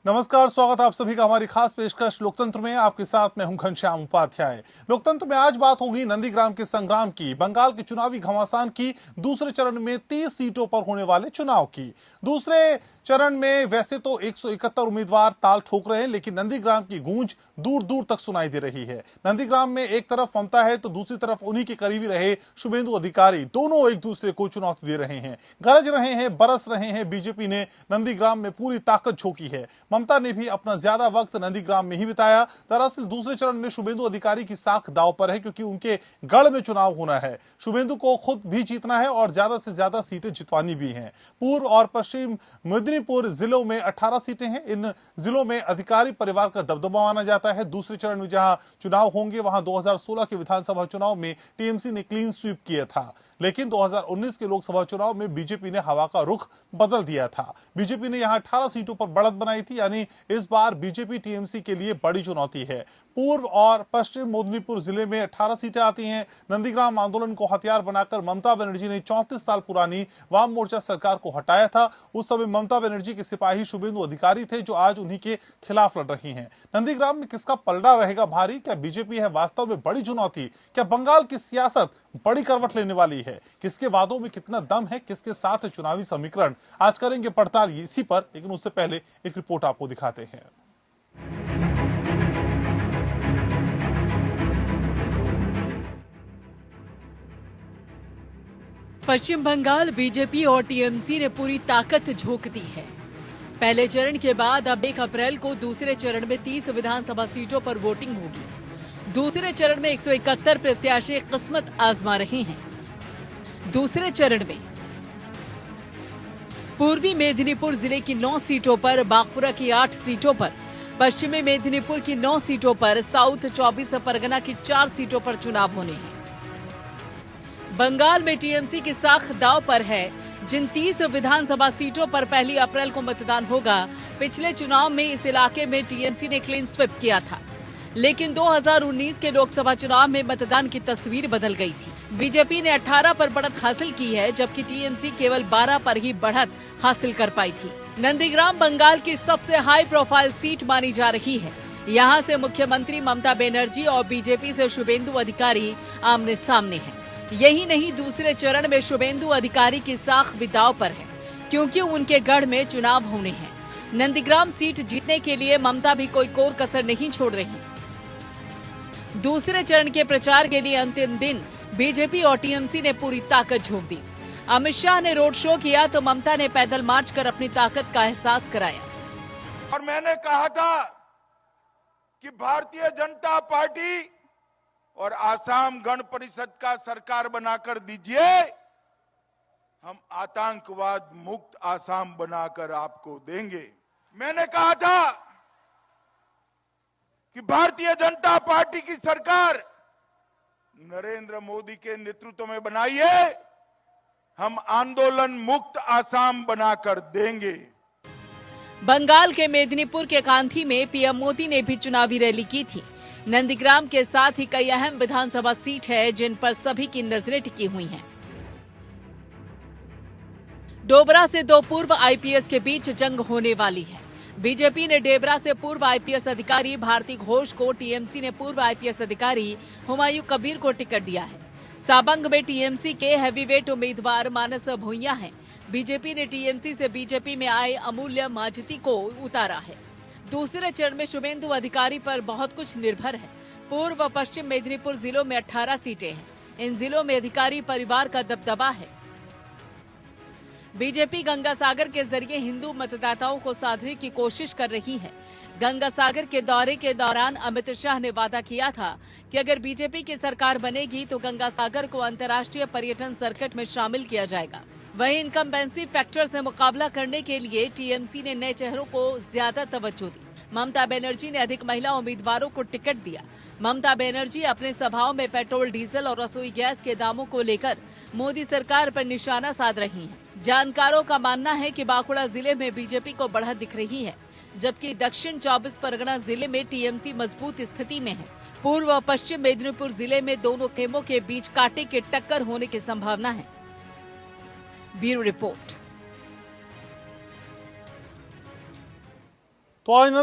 नमस्कार, स्वागत है आप सभी का हमारी खास पेशकश लोकतंत्र में। आपके साथ मैं हूं घनश्याम उपाध्याय। लोकतंत्र में आज बात होगी नंदीग्राम के संग्राम की, बंगाल के चुनावी घमासान की, दूसरे चरण में 30 सीटों पर होने वाले चुनाव की। दूसरे चरण में वैसे तो 171 उम्मीदवार ताल ठोक रहे हैं, लेकिन नंदीग्राम की गूंज दूर दूर तक सुनाई दे रही है। नंदीग्राम में एक तरफ ममता है तो दूसरी तरफ उन्हीं के करीबी रहे शुभेंदु अधिकारी, दोनों एक दूसरे को चुनौती दे रहे हैं, गरज रहे हैं, बरस रहे हैं। बीजेपी ने नंदीग्राम में पूरी ताकत झोंकी है। ममता ने भी अपना ज्यादा वक्त नंदीग्राम में ही बिताया। दरअसल दूसरे चरण में शुभेंदु अधिकारी की साख दांव पर है, क्योंकि उनके गढ़ में चुनाव होना है। शुभेंदु को खुद भी जीतना है और ज्यादा से ज्यादा सीटें जितवानी भी हैं। पूर्व और पश्चिम मेदिनीपुर जिलों में 18 सीटें हैं। इन जिलों में अधिकारी परिवार का दबदबा माना जाता है। दूसरे चरण में जहां चुनाव होंगे, वहां 2016 के विधानसभा चुनाव में टीएमसी ने क्लीन स्वीप किया था, लेकिन 2019 के लोकसभा चुनाव में बीजेपी ने हवा का रुख बदल दिया था। बीजेपी ने यहां 18 सीटों पर बढ़त बनाई थी, यानी इस बार बीजेपी टीएमसी के लिए बड़ी चुनौती है। पूर्व और पश्चिम मेदिनीपुर जिले में 18 सीटें आती हैं। नंदीग्राम आंदोलन को हथियार बनाकर ममता बनर्जी ने 34 साल पुरानी वाम मोर्चा सरकार को हटाया था। उस समय ममता बनर्जी के सिपाही शुभेंदु अधिकारी थे, जो आज उन्हीं के खिलाफ लड़ रही हैं। नंदीग्राम में किसका पलड़ा रहेगा भारी? क्या बीजेपी है वास्तव में बड़ी चुनौती? क्या बंगाल की सियासत बड़ी करवट लेने वाली है? किसके वादों में कितना दम है? किसके साथ है चुनावी समीकरण? आज करेंगे पड़ताल इसी पर, लेकिन उससे पहले एक रिपोर्ट आपको दिखाते हैं। पश्चिम बंगाल बीजेपी और टीएमसी ने पूरी ताकत झोंक दी है। पहले चरण के बाद अब 1 अप्रैल को दूसरे चरण में 30 विधानसभा सीटों पर वोटिंग होगी। दूसरे चरण में 171 प्रत्याशी किस्मत आजमा रहे हैं। दूसरे चरण में पूर्वी मेदिनीपुर जिले की 9 सीटों पर, बांकुरा की 8 सीटों पर, पश्चिमी मेदिनीपुर की 9 सीटों पर, साउथ 24 परगना की 4 सीटों पर चुनाव होने हैं। बंगाल में टीएमसी की साख दांव पर है। जिन 30 विधानसभा सीटों पर 1 अप्रैल को मतदान होगा, पिछले चुनाव में इस इलाके में टीएमसी ने क्लीन स्वीप किया था, लेकिन 2019 के लोकसभा चुनाव में मतदान की तस्वीर बदल गई थी। बीजेपी ने 18 पर बढ़त हासिल की है, जबकि टीएमसी केवल 12 पर ही बढ़त हासिल कर पाई थी। नंदीग्राम बंगाल की सबसे हाई प्रोफाइल सीट मानी जा रही है। यहाँ से मुख्यमंत्री ममता बनर्जी और बीजेपी से शुभेंदु अधिकारी आमने सामने हैं। यही नहीं, दूसरे चरण में शुभेंदु अधिकारी की साख भी दांव पर है, क्योंकि उनके गढ़ में चुनाव होने हैं। नंदीग्राम सीट जीतने के लिए ममता भी कोई कोर कसर नहीं छोड़ रही। दूसरे चरण के प्रचार के लिए अंतिम दिन बीजेपी और टीएमसी ने पूरी ताकत झोंक दी। अमित शाह ने रोड शो किया तो ममता ने पैदल मार्च कर अपनी ताकत का एहसास कराया। और मैंने कहा था कि भारतीय जनता पार्टी और आसाम गण परिषद का सरकार बनाकर दीजिए, हम आतंकवाद मुक्त आसाम बनाकर आपको देंगे। मैंने कहा था कि भारतीय जनता पार्टी की सरकार नरेंद्र मोदी के नेतृत्व में बनाइए, हम आंदोलन मुक्त आसाम बनाकर देंगे। बंगाल के मेदिनीपुर के कांथी में पीएम मोदी ने भी चुनावी रैली की थी। नंदीग्राम के साथ ही कई अहम विधानसभा सीट है, जिन पर सभी की नजरें टिकी हुई हैं। डोबरा से 2 पूर्व आईपीएस के बीच जंग होने वाली है। बीजेपी ने डेबरा से पूर्व आईपीएस अधिकारी भारती घोष को, टीएमसी ने पूर्व आईपीएस अधिकारी हुमायूं कबीर को टिकट दिया है। साबंग में टीएमसी के हैवीवेट उम्मीदवार मानस भुइयां हैं। बीजेपी ने टीएमसी से बीजेपी में आए अमूल्य माजती को उतारा है। दूसरे चरण में शुभेंदु अधिकारी पर बहुत कुछ निर्भर है। पूर्व व पश्चिम मेदिनीपुर जिलों में 18 सीटें हैं। इन जिलों में अधिकारी परिवार का दबदबा है। बीजेपी गंगा सागर के जरिए हिंदू मतदाताओं को साधने की कोशिश कर रही है। गंगा सागर के दौरे के दौरान अमित शाह ने वादा किया था कि अगर बीजेपी की सरकार बनेगी तो गंगा सागर को अंतर्राष्ट्रीय पर्यटन सर्किट में शामिल किया जाएगा। वहीं इनकम्बेंसी फैक्टर से मुकाबला करने के लिए टीएमसी ने नए चेहरों को ज्यादा तवज्जो दी। ममता बनर्जी ने अधिक महिला उम्मीदवारों को टिकट दिया। ममता बनर्जी अपने सभाओं में पेट्रोल, डीजल और रसोई गैस के दामों को लेकर मोदी सरकार पर निशाना साध रही हैं। जानकारों का मानना है कि बांकुड़ा जिले में बीजेपी को बढ़त दिख रही है, जबकि दक्षिण 24 परगना जिले में टीएमसी मजबूत स्थिति में है। पूर्व और पश्चिम मेदिनीपुर जिले में दोनों खेमों के बीच कांटे की टक्कर होने की संभावना है। Bureau report. तो आज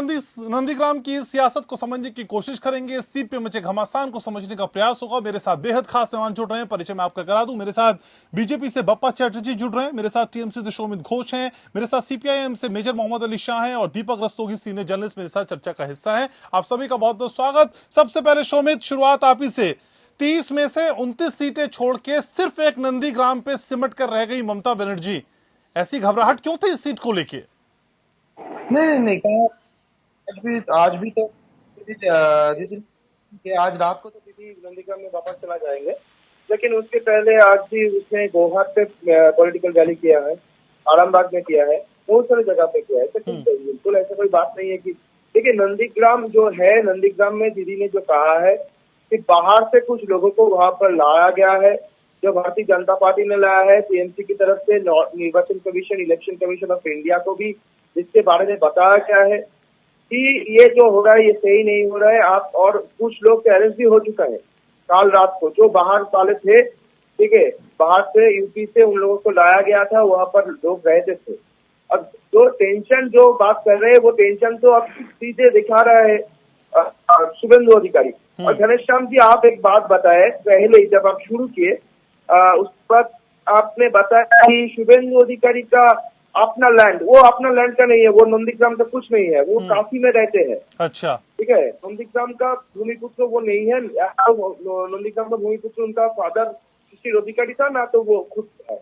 नंदीग्राम की सियासत को समझने की कोशिश करेंगे। इस सीट पे मचे घमासान को समझने का प्रयास होगा। मेरे साथ बेहद खास मेहमान जुड़ रहे हैं, परिचय मैं आपका करा दूं। मेरे साथ बीजेपी से बप्पा चैटर्जी जुड़ रहे हैं, मेरे साथ टीएमसी से शोमित घोष हैं, मेरे साथ सीपीआईएम से मेजर मोहम्मद अली शाह हैं और दीपक रस्तोगी सीनियर जर्नलिस्ट मेरे साथ चर्चा का हिस्सा है। आप सभी का बहुत बहुत स्वागत। सबसे पहले शोमित, शुरुआत आप ही से। 30 में से 29 सीटें छोड़ के सिर्फ एक नंदीग्राम पे सिमट कर रह गई ममता बनर्जी। ऐसी घबराहट क्यों थी इस सीट को लेके? नहीं कहा। आज भी तो दीदी कि आज रात को तो दीदी नंदीग्राम में वापस चला जाएंगे, लेकिन उसके पहले आज भी उसने गोहाट पे पॉलिटिकल रैली किया है, आरामबाग में किया है, बहुत सारी जगह पे किया है। तो ठीक है, बिल्कुल ऐसा कोई बात नहीं है कि देखिए नंदीग्राम जो है, नंदीग्राम में दीदी ने जो कहा है कि बाहर से कुछ लोगों को वहां पर लाया गया है, जो भारतीय जनता पार्टी ने लाया है, टीएमसी की तरफ से निर्वाचन commission, election commission of India को भी इसके बारे में बताया गया है कि ये जो हो रहा है ये सही नहीं हो रहा है। आप और कुछ लोग के अरेस्ट भी हो चुका है काल रात को, जो बाहर वाले थे, ठीक है, बाहर से यूपी से उन लोगों को लाया गया था, वहां पर लोग रहते थे। अब जो टेंशन जो बात कर रहे हैं वो टेंशन तो अब सीधे दिखा रहा है शुभेंदु अधिकारी। और घनश्याम जी, आप एक बात बताए पहले जब आप शुरू किए, उस पर आपने बताया कि शुभेंदु अधिकारी का अपना लैंड, वो अपना लैंड का नहीं है, वो नंदीग्राम का कुछ नहीं है, वो काशी में रहते हैं। अच्छा, ठीक है, नंदीग्राम का भूमिपुत्र वो नहीं है। नंदीग्राम का भूमिपुत्र उनका फादर शिशिर अधिकारी था ना, तो वो खुद है।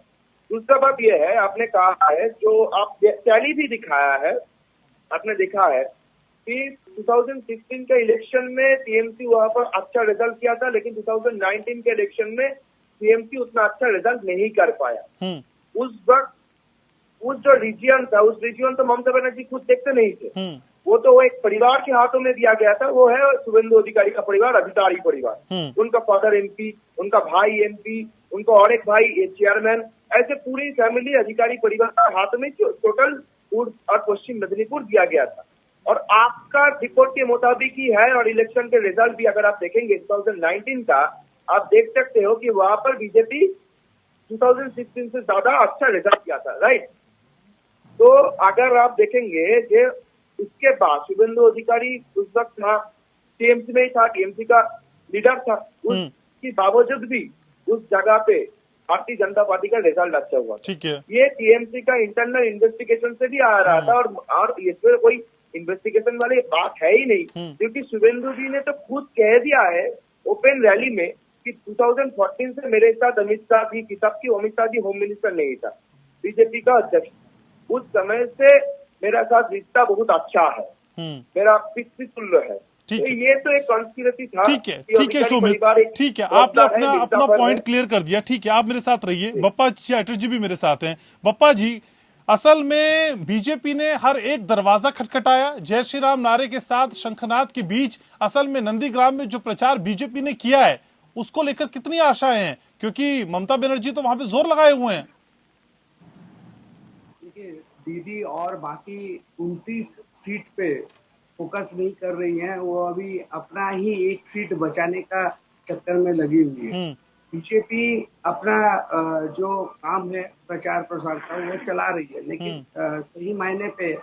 दूसरा बात ये है, आपने कहा है जो आप टैली भी दिखाया है, आपने देखा है कि 2016 के इलेक्शन में टीएमसी वहां पर अच्छा रिजल्ट किया था, लेकिन 2019 के इलेक्शन में टीएमसी उतना अच्छा रिजल्ट नहीं कर पाया। उस वक्त उस जो रीजियन था, उस रीजियन तो ममता बनर्जी खुद देखते नहीं थे, वो तो वो एक परिवार के हाथों में दिया गया था। वो है शुभेंदु अधिकारी का परिवार, अधिकारी परिवार। उनका फादर एमपी, उनका भाई एमपी, उनका और एक भाई चेयरमैन, ऐसे पूरी फैमिली अधिकारी परिवार के हाथ में टोटल पूर्व और पश्चिम मेदिनीपुर दिया गया था। और आपका रिपोर्ट के मुताबिक ही है, और इलेक्शन के रिजल्ट भी अगर आप देखेंगे 2019 का, आप देख सकते हो कि वहां पर बीजेपी 2016 से ज्यादा अच्छा रिजल्ट किया था, राइट। तो अगर आप देखेंगे कि उसके बाद शुभेंदु अधिकारी उस वक्त था, टीएमसी में ही था, टीएमसी का लीडर था, उसके बावजूद भी उस जगह पे भारतीय जनता पार्टी का रिजल्ट अच्छा हुआ। ठीक है, ये टीएमसी का इंटरनल इन्वेस्टिगेशन से भी आ रहा था, और इसमें कोई इन्वेस्टिगेशन वाली बात है ही नहीं, क्योंकि शुभेंदु जी ने तो खुद कह दिया है ओपन रैली में कि 2014 से मेरे साथ अमित शाह जी की, तब की अमित शाह जी होम मिनिस्टर नहीं था, बीजेपी का अध्यक्ष। उस समय से मेरा साथ रिश्ता बहुत अच्छा है, मेरा पितृतुल्य है। तो ये तो एक कॉन्स्पिरेसी था। ठीक है शोभित, ठीक है, आपने अपना पॉइंट क्लियर कर दिया। ठीक है, आप मेरे साथ रहिए। बप्पा चैटर्जी भी मेरे साथ हैं। बप्पा जी, असल में बीजेपी ने हर एक दरवाजा खटखटाया, जय श्री राम नारे के साथ शंखनाद के बीच। असल में नंदीग्राम में जो प्रचार बीजेपी ने किया है उसको लेकर कितनी आशाएं हैं, क्योंकि ममता बनर्जी तो वहां पे जोर लगाए हुए हैं। दीदी और बाकी 29 सीट पे फोकस नहीं कर रही हैं, वो अभी अपना ही एक सीट बचाने का चक्कर में लगी हुई है। बीजेपी अपना जो काम है प्रचार प्रसार का वो चला रही है, लेकिन सही मायने पे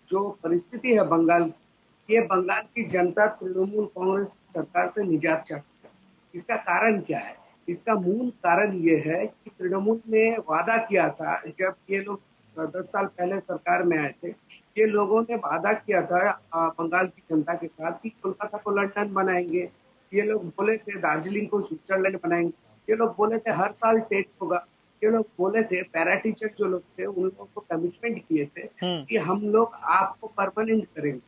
जो परिस्थिति है बंगाल, ये बंगाल की जनता तृणमूल कांग्रेस सरकार से निजात चाहती है। इसका कारण क्या है? इसका मूल कारण ये है कि तृणमूल ने वादा किया था, जब ये लोग 10 साल पहले सरकार में आए थे, ये लोगों ने वादा किया था बंगाल की जनता के साथ कि कोलकाता को लंदन बनाएंगे। ये लोग बोले थे दार्जिलिंग को स्विट्जरलैंड बनाएंगे। ये लोग बोले थे हर साल टेट होगा। ये लोग बोले थे, पैरा टीचर जो लोग थे उन लोगों को कमिटमेंट किए थे कि हम लोग आपको परमानेंट करेंगे।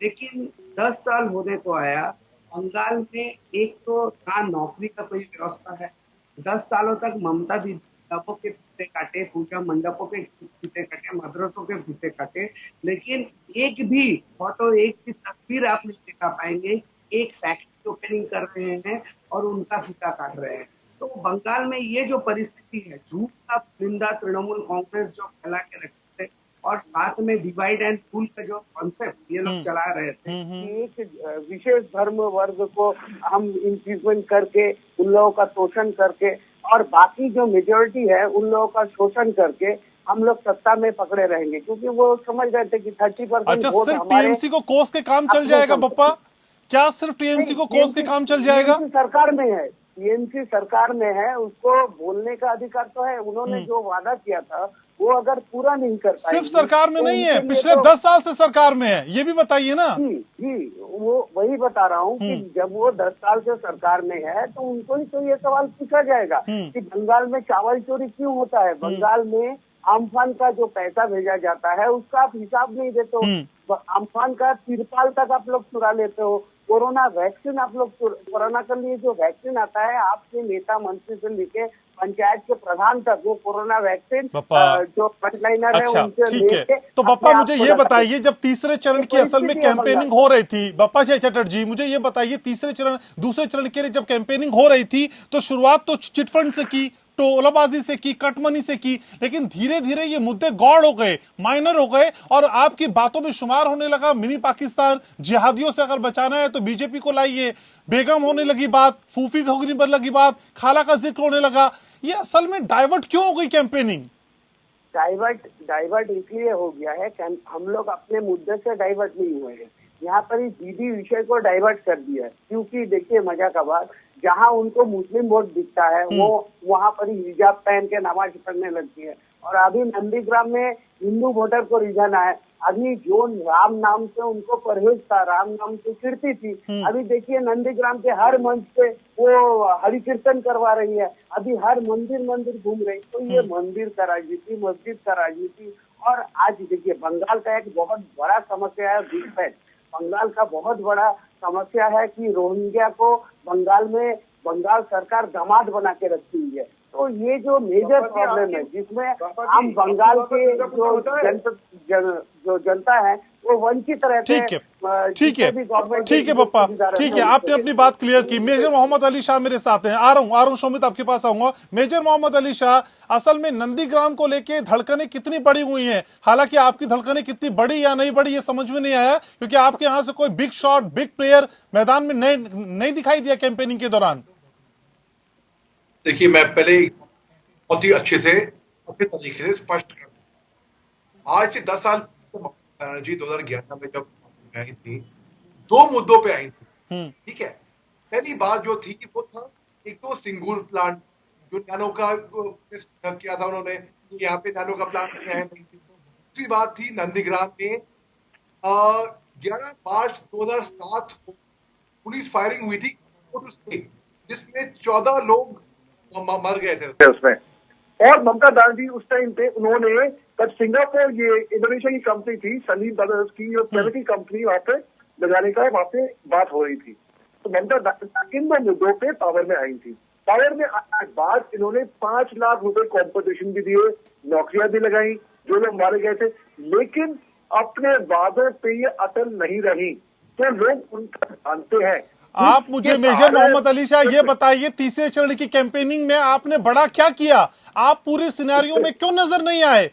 लेकिन 10 साल होने को आया, बंगाल में एक तो ना नौकरी का कोई व्यवस्था है। 10 सालों तक ममता दीदी डबों के फीते काटे, पूजा मंडपों के फीते काटे, मदरसों के फीते काटे, लेकिन एक भी फोटो, एक भी तस्वीर आप नहीं दिखा पाएंगे। एक फैक्ट्री ओपनिंग कर रहे हैं और उनका फीता काट रहे हैं। तो बंगाल में ये जो परिस्थिति है, झूठ का निंदा तृणमूल कांग्रेस जो फैला के रखते थे, और साथ में डिवाइड एंड रूल का जो कॉन्सेप्ट ये लोग चला रहे थे, एक विशेष धर्म वर्ग को हम इंप्लीमेंट करके, उन लोगों का शोषण करके, और बाकी जो मेजोरिटी है उन लोगों का शोषण करके हम लोग सत्ता में पकड़े रहेंगे, क्योंकि वो समझ रहे थे कि 30% अच्छा, वोट सिर्फ हमारे टीएमसी को कोस के काम चल अपने जाएगा संसद बप्पा? क्या सिर्फ टीएमसी को कोस के काम चल जाएगा? टीएमसी सरकार में है, टीएमसी सरकार में है, उसको बोलने का अधिकार तो है। उन्होंने जो वादा किया था वो अगर पूरा नहीं कर पाएंगे, सिर्फ सरकार में तो नहीं है, उनके लिए पिछले तो 10 साल से सरकार में है, ये भी बताइए ना। जी, वो वही बता रहा हूँ कि जब वो 10 साल से सरकार में है तो उनको ही तो ये सवाल पूछा जाएगा कि बंगाल में चावल चोरी क्यों होता है, बंगाल में आम्फान का जो पैसा भेजा जाता है उसका आप हिसाब नहीं देते हो, आम्फान का तिरपाल तक आप लोग चुरा लेते हो, कोरोना वैक्सीन आप लोग, कोरोना के लिए जो वैक्सीन आता है आपके नेता मंत्री से लेके पंचायत के प्रधान तक वो कोरोना वैक्सीन जो फ्रंटलाइनर है उनसे ठीक है। तो बप्पा मुझे ये बताइए, जब तीसरे चरण की असल में कैंपेनिंग हो रही थी, बप्पा जय चटर्जी मुझे ये बताइए, दूसरे चरण के लिए जब कैंपेनिंग हो रही थी तो शुरुआत तो चिटफंड से की, टोलाबाजी से की, कटमनी से की, लेकिन धीरे धीरे ये मुद्दे गौड़ हो गए, माइनर हो गए और आपकी बातों में शुमार होने लगा मिनी पाकिस्तान, जिहादियों से अगर बचाना है तो बीजेपी को लाइए, बेगम होने लगी बात, फूफी होने पर लगी बात, खाला का जिक्र होने लगा। ये असल में डाइवर्ट क्यों हो गई कैंपेनिंग? डाइवर्ट इसलिए हो गया है कि हम लोग अपने मुद्दे से डाइवर्ट नहीं हुए हैं, यहाँ पर ही दीदी विषय को डाइवर्ट कर दिया है। क्योंकि देखिए मजा का बात, जहाँ उनको मुस्लिम वोट दिखता है वो वहाँ पर ही हिजाब पहन के नमाज पढ़ने लगती है, और अभी नंदीग्राम में हिंदू वोटर को रिझाना है। अभी जो राम नाम से उनको परहेज था, राम नाम से कीर्ति थी, अभी देखिए नंदीग्राम के हर मंच पे वो हरि कीर्तन करवा रही है, अभी हर मंदिर घूम रही। तो ये मंदिर का राजनीति, मस्जिद का राजनीति। और आज देखिए बंगाल का एक बहुत बड़ा समस्या है घुसपैठ, बंगाल का बहुत बड़ा समस्या है कि रोहिंग्या को बंगाल सरकार दामाद बना के रखी हुई है। तो ये जो मेजर प्रॉब्लम है जिसमें हम बंगाल के जो जनता है वो वंचित रहते हैं। ठीक है पप्पा, ठीक है, आपने अपनी बात क्लियर की। मेजर मोहम्मद अली शाह मेरे साथ हैं, आ रहा हूँ शोमित आपके पास आऊंगा। मेजर मोहम्मद अली शाह, असल में नंदीग्राम को लेके धड़कनें कितनी बड़ी हुई हैं? हालांकि आपकी धड़कनें कितनी बड़ी या नहीं बड़ी ये समझ में नहीं आया, क्योंकि आपके यहाँ से कोई बिग शॉट, बिग प्लेयर मैदान में नहीं दिखाई दिया कैंपेनिंग के दौरान। देखिए, मैं पहले बहुत ही अच्छे तरीके से स्पष्ट कर दूं। आज से 10 साल बनर्जी 2011 में जब आई थी, 2 मुद्दों पे आई थी, ठीक है। पहली बात जो थी वो था, एक तो सिंगूर प्लांट जो नैनो का किया था उन्होंने, यहाँ पे नैनो का प्लांट नहीं थी। दूसरी बात थी नंदीग्राम में 11 मार्च 2007 को पुलिस फायरिंग हुई थी जिसमें 14 लोग मर गए थे उसमें। और ममता बनर्जी उस टाइम पे उन्होंने तब सिंगापुर, ये इंडोनेशिया की कंपनी थी संदीप ब्रदर्स की, जो प्राइवेट कंपनी वहां पे लगाने का वहां पे बात हो रही थी। तो ममता बनर्जी इन 2 मुद्दों पे पावर में आई थी। पावर में आने के बाद इन्होंने 5 लाख रुपए कॉम्पिटिशन भी दिए, नौकरियां भी लगाई, जो लोग मारे गए थे, लेकिन अपने वादों पे ये अटल नहीं रही। तो लोग उनका जानते हैं। आप मुझे मेजर मोहम्मद अली शाह ये बताइए, तीसरे चरण की कैंपेनिंग में आपने बड़ा क्या किया? आप पूरे सिनेरियो में क्यों नजर नहीं आए?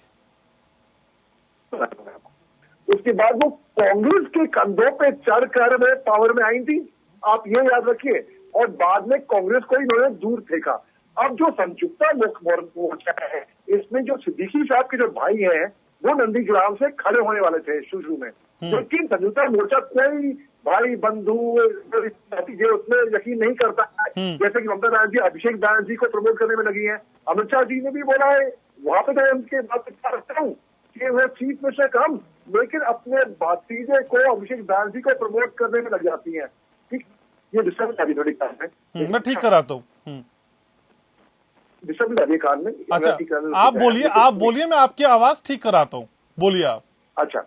उसके बाद वो कांग्रेस के कंधों पे चढ़कर में पावर में आई थी, आप ये याद रखिए। और बाद में कांग्रेस को इन्होंने दूर फेंका। अब जो संयुक्ता मोर्चा है, इसमें जो सिद्दीकी साहब के जो भाई हैं वो नंदीग्राम से खड़े होने वाले थे शुरू में, लेकिन संयुक्ता मोर्चा कोई भाई बंधु उसमें यकीन नहीं करता है। जैसे कि ममता बनर्जी अभिषेक बनर्जी को प्रमोट करने में लगी है, अमित शाह जी ने भी बोला है, वहां पे तो उनके बात रखता हूँ कि वो चीफ मिनिस्टर कम, लेकिन अपने भतीजे को अभिषेक बनर्जी को प्रमोट करने में लग जाती है। ठीक, ये डिस्टर्ब अभी थोड़ी काम है, मैं ठीक कराता हूँ। डिस्टर्ब अभी काम में। अच्छा, आप बोलिए, मैं आपकी आवाज ठीक कराता हूँ, बोलिए आप। अच्छा,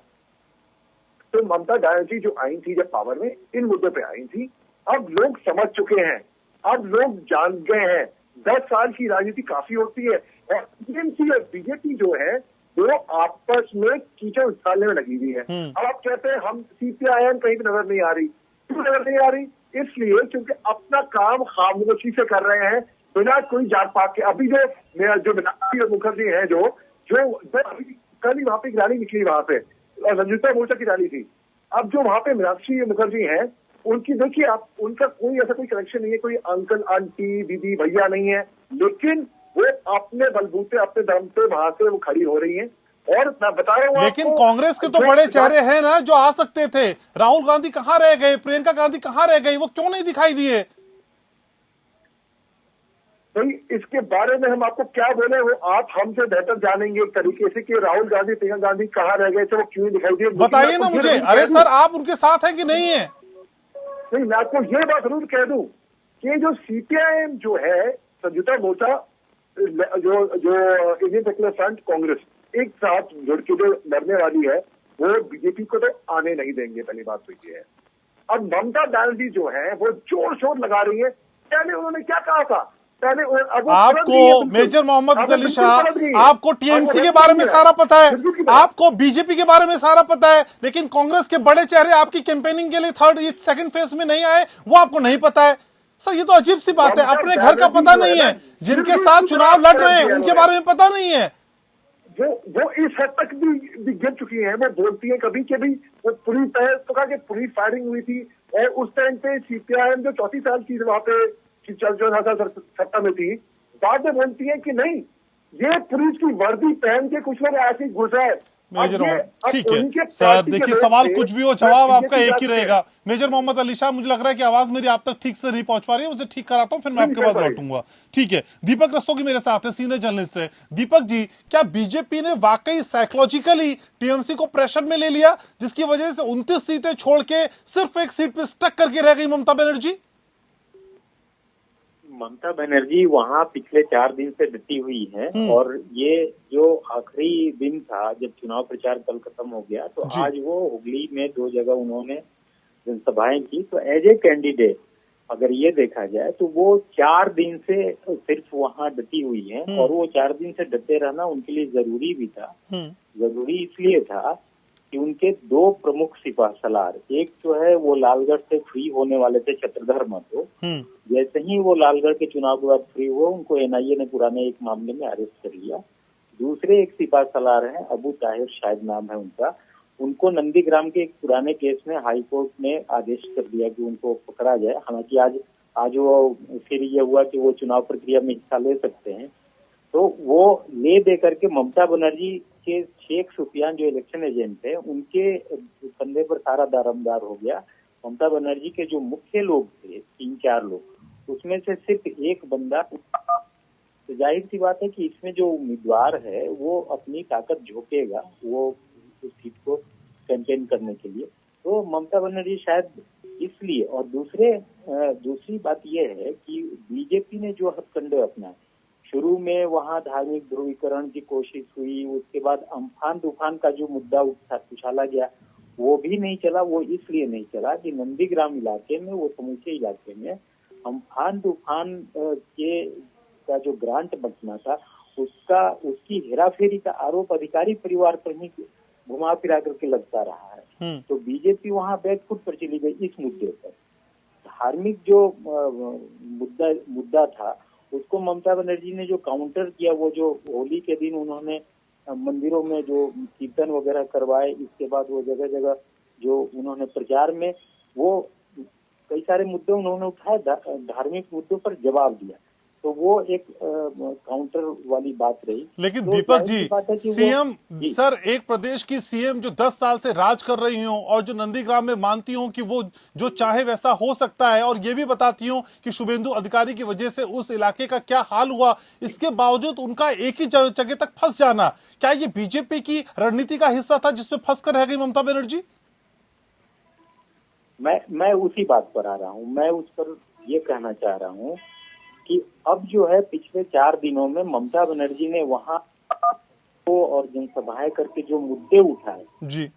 तो ममता बनर्जी जो आई थी जब पावर में, इन मुद्दों पे आई थी। अब लोग समझ चुके हैं, अब लोग जान गए हैं 10 साल की राजनीति काफी होती है। और टीएमसी और बीजेपी जो है वो आपस में कीचड़ उछालने में लगी हुई है। अब आप कहते हैं हम सीपीआईएम कहीं भी नजर नहीं आ रही। क्यों नजर नहीं आ रही? इसलिए क्योंकि अपना काम खामोशी से कर रहे हैं, बिना कोई जात पात के। अभी जो मीनाक्षी मुखर्जी है जो कल ही वहां पे एक रैली निकली वहां पे, और संयुक्ता मोर्चा की रैली थी। अब जो वहां पे मीनाक्षी मुखर्जी हैं, उनकी देखिए आप, उनका कोई ऐसा कोई कनेक्शन नहीं है, कोई अंकल आंटी दीदी भैया नहीं है, लेकिन वो अपने बलबूते अपने दम पे वहां से वो खड़ी हो रही हैं। और मैं बता रहा हूँ लेकिन आपको, कांग्रेस के तो जो बड़े चेहरे हैं ना जो आ सकते थे। राहुल गांधी कहां रह गए, प्रियंका गांधी कहां रह गई, वो क्यों नहीं दिखाई दिए? भाई इसके बारे में हम आपको क्या बोले, वो आप हमसे बेहतर जानेंगे एक तरीके से कि राहुल गांधी प्रियंका गांधी कहाँ रह गए थे, वो क्यों नहीं दिखाई दिए। बताइए ना मुझे। अरे सर, आप उनके साथ हैं कि नहीं है? नहीं, मैं आपको ये बात जरूर कह दूं कि जो सीपीआईएम जो है, संयुक्त मोर्चा, जो इंडियन सेक्युलर फ्रंट, कांग्रेस एक साथ जुड़ के जो लड़ने वाली है, वो बीजेपी को तो आने नहीं देंगे। पहली बात तो ये है। अब ममता बनर्जी जो है वो जोर शोर लगा रही है। पहले उन्होंने क्या कहा था, पहले अब आपको मेजर मोहम्मद अली शाह, आपको टीएमसी के बारे में सारा पता है, आपको बीजेपी के बारे में सारा पता है, लेकिन कांग्रेस के बड़े चेहरे आपकी कैंपेनिंग के लिए सेकंड फेज में नहीं आए, वो आपको नहीं पता है। सर ये तो अजीब सी बात है। अपने घर का पता नहीं है, जिनके साथ चुनाव लड़ रहे हैं उनके बारे में पता नहीं है। वो इस हद तक भी गिर चुकी हैं। वो बोलती है कभी कि भी वो पुलिस तो कहा कि पुलिस फायरिंग हुई थी, और उस टाइम पे सीपीआईएम जो 34 साल की वहां पे सत्ता में थी, बाद में बोलती है कि नहीं, ये पुलिस की वर्दी पहन के कुछ लोग ऐसे घुस आए। मेजर मोहम्मद, ठीक है सर, देखिए सवाल कुछ भी हो, जवाब आपका एक ही रहेगा। मेजर मोहम्मद अली शाह, मुझे लग रहा है कि आवाज मेरी आप तक ठीक से नहीं पहुंच पा रही है, उसे ठीक कराता हूं, फिर मैं आपके पास लौटूंगा। ठीक है, दीपक रस्तोगी मेरे साथ है, सीनियर जर्नलिस्ट है। दीपक जी, क्या बीजेपी ने वाकई साइकोलॉजिकली टीएमसी को प्रेशर में ले लिया, जिसकी वजह से 29 सीटें छोड़ के सिर्फ एक सीट पे स्टक करके रह गई ममता बनर्जी? ममता बनर्जी वहाँ पिछले 4 दिन से डटी हुई है, और ये जो आखिरी दिन था जब चुनाव प्रचार कल खत्म हो गया, तो आज वो हुगली में 2 जगह उन्होंने जनसभाएं की। तो एज ए कैंडिडेट अगर ये देखा जाए तो वो 4 दिन से सिर्फ वहाँ डटी हुई है, और वो 4 दिन से डटे रहना उनके लिए जरूरी भी था। जरूरी इसलिए था कि उनके 2 प्रमुख सिपाहसलार, एक जो है वो लालगढ़ से फ्री होने वाले थे चक्रधर महतो, जैसे ही वो लालगढ़ के चुनाव के बाद फ्री हुए, उनको एनआईए ने पुराने एक मामले में अरेस्ट कर लिया। दूसरे एक सिपाहसलार हैं, अबू ताहिर शायद नाम है उनका, उनको नंदीग्राम के एक पुराने केस में हाई कोर्ट ने आदेश कर दिया कि उनको पकड़ा जाए। हालांकि आज वो फिर ये हुआ कि वो चुनाव प्रक्रिया में हिस्सा ले सकते हैं। तो वो ले दे करके ममता बनर्जी के शेख सुफियान जो इलेक्शन एजेंट थे, उनके कंधे पर सारा दारोमदार हो गया। ममता बनर्जी के जो मुख्य लोग थे 3-4 लोग, उसमें से सिर्फ एक बंदा, तो जाहिर सी बात है कि इसमें जो उम्मीदवार है वो अपनी ताकत झोंकेगा वो उस सीट को कैंपेन करने के लिए। तो ममता बनर्जी शायद इसलिए, और दूसरी बात यह है कि बीजेपी ने जो हथकंडे अपनाए, शुरू में वहाँ धार्मिक ध्रुवीकरण की कोशिश हुई, उसके बाद अम्फान तूफान का जो मुद्दा उछाला गया वो भी नहीं चला। वो इसलिए नहीं चला कि नंदीग्राम इलाके में, वो समूचे इलाके में अम्फान तूफान का जो ग्रांट बचना था, उसकी हेराफेरी का आरोप अधिकारी परिवार पर ही घुमा फिरा करके लगता रहा है। तो बीजेपी वहाँ बैकफुट पर चली गई इस मुद्दे पर। धार्मिक जो मुद्दा था उसको ममता बनर्जी ने जो काउंटर किया, वो जो होली के दिन उन्होंने मंदिरों में जो कीर्तन वगैरह करवाए, इसके बाद वो जगह जगह जो उन्होंने प्रचार में वो कई सारे मुद्दे उन्होंने उठाए, धार्मिक मुद्दों पर जवाब दिया, तो वो एक काउंटर वाली बात रही। लेकिन तो दीपक जी, सीएम सर, एक प्रदेश की सीएम जो 10 साल से राज कर रही हो, और जो नंदीग्राम में मानती हूं कि वो जो चाहे वैसा हो सकता है, और ये भी बताती हूं कि शुभेंदु अधिकारी की वजह से उस इलाके का क्या हाल हुआ, इसके बावजूद उनका एक ही जगह तक फंस जाना, क्या ये बीजेपी की रणनीति का हिस्सा था जिसमें फंस कर रह गई ममता बनर्जी? मैं उसी बात पर आ रहा हूँ। मैं उस पर ये कहना चाह रहा हूँ कि अब जो है पिछले 4 दिनों में ममता बनर्जी ने वहाँ को और जनसभाएं करके जो मुद्दे उठाए,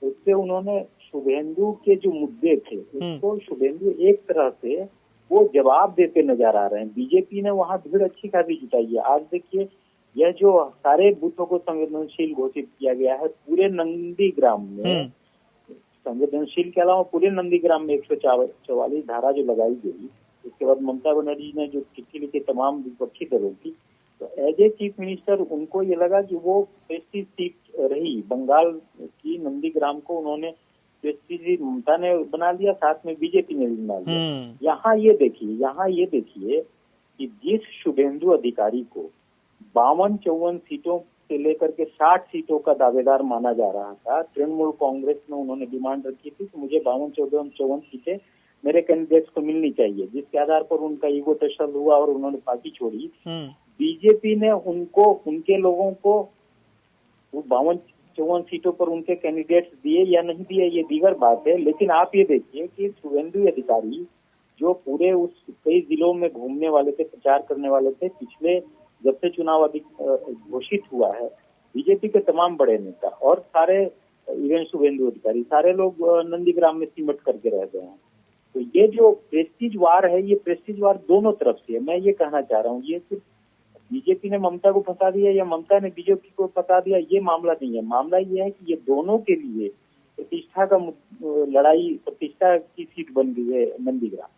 उससे उन्होंने शुभेंदु के जो मुद्दे थे उसको शुभेंदु एक तरह से वो जवाब देते नजर आ रहे हैं। बीजेपी ने वहाँ भीड़ अच्छी खासी जुटाई है। आज देखिए, यह जो सारे बूथों को संवेदनशील घोषित किया गया है, पूरे नंदीग्राम में संवेदनशील के अलावा पूरे नंदीग्राम में 144 धारा जो लगाई गई, उसके बाद ममता बनर्जी ने जो चिट्ठी लिखी तमाम विपक्षी दलों की, तो एज ए चीफ मिनिस्टर उनको ये लगा कि वो प्रेस्टीज सीट रही बंगाल की, नंदीग्राम को उन्होंने प्रेस्टीज ममता ने बना लिया, साथ में बीजेपी ने भी बना लिया। यहाँ ये देखिए कि जिस शुभेंदु अधिकारी को 52-54 सीटों से लेकर के 60 सीटों का दावेदार माना जा रहा था। तृणमूल कांग्रेस में उन्होंने डिमांड रखी थी कि मुझे 52-54 सीटें मेरे कैंडिडेट्स को मिलनी चाहिए, जिसके आधार पर उनका ईगो टसल हुआ और उन्होंने पार्टी छोड़ी। बीजेपी ने उनको, उनके लोगों को 52-54 सीटों पर उनके कैंडिडेट्स दिए या नहीं दिए ये दीगर बात है, लेकिन आप ये देखिए कि शुभेंदु अधिकारी जो पूरे उस कई जिलों में घूमने वाले थे, प्रचार करने वाले थे, पिछले जब से चुनाव घोषित हुआ है, बीजेपी के तमाम बड़े नेता और सारे इवन शुभेंदु अधिकारी सारे लोग नंदीग्राम में सिमट करके रह गए हैं। तो ये जो प्रेस्टीज वार है, ये प्रेस्टीज वार दोनों तरफ से है। मैं ये कहना चाह रहा हूँ, ये सिर्फ बीजेपी ने ममता को फंसा दिया या ममता ने बीजेपी को फंसा दिया, ये मामला नहीं है। मामला ये है कि ये दोनों के लिए प्रतिष्ठा का लड़ाई, प्रतिष्ठा की सीट बन गई है नंदीग्राम।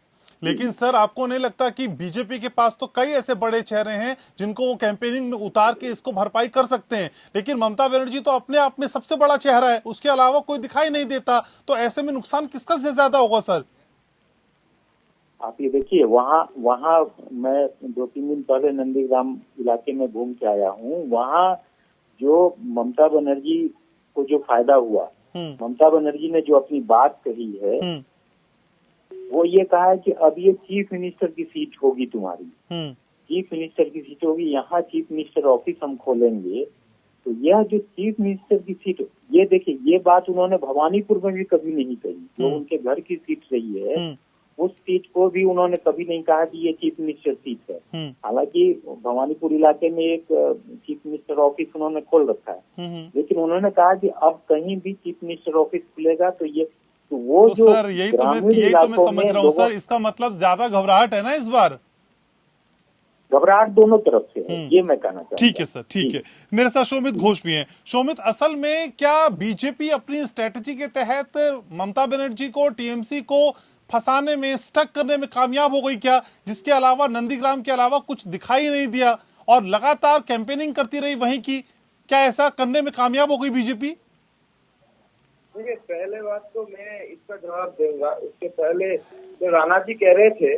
लेकिन सर, आपको नहीं लगता कि बीजेपी के पास तो कई ऐसे बड़े चेहरे हैं जिनको वो कैंपेनिंग में उतार के इसको भरपाई कर सकते हैं, लेकिन ममता बनर्जी तो अपने आप में सबसे बड़ा चेहरा है, उसके अलावा कोई दिखाई नहीं देता, तो ऐसे में नुकसान किसका ज्यादा होगा सर? आप ये देखिए, वहाँ मैं 2-3 दिन पहले नंदीग्राम इलाके में घूम के आया हूँ। वहाँ जो ममता बनर्जी को जो फायदा हुआ, ममता बनर्जी ने जो अपनी बात कही है, वो ये कहा है कि अब ये चीफ मिनिस्टर की सीट होगी तुम्हारी, चीफ मिनिस्टर की सीट होगी, यहाँ चीफ मिनिस्टर ऑफिस हम खोलेंगे। तो यह जो चीफ मिनिस्टर की सीट, ये देखिए, ये बात उन्होंने भवानीपुर में भी कभी नहीं कही, जो उनके घर की सीट रही है, उस सीट को भी उन्होंने कभी नहीं कहा कि ये चीफ मिनिस्टर सीट है। हालांकि भवानीपुर इलाके में एक चीफ मिनिस्टर ऑफिस उन्होंने खोल रखा है, लेकिन उन्होंने कहा कि अब कहीं भी चीफ मिनिस्टर ऑफिस खुलेगा तो ये तो वो तो जो सर यही तो मैं समझ रहा हूँ सर, इसका मतलब ज्यादा घबराहट है ना इस बार? घबराहट दोनों तरफ से है, ये मैं कहना चाहता हूँ। ठीक है सर, ठीक है। मेरे साथ शोमित घोष भी हैं। शोमित, असल में क्या बीजेपी अपनी स्ट्रेटजी के तहत ममता बनर्जी को, टीएमसी को फंसाने में, स्टक करने में कामयाब हो गई क्या, जिसके अलावा नंदीग्राम के अलावा कुछ दिखाई नहीं दिया और लगातार कैंपेनिंग करती रही वहीं की? क्या ऐसा करने में कामयाब हो गई बीजेपी? देखिए, पहले बात तो मैं इसका जवाब दूंगा। उसके पहले जो राणा जी कह रहे थे,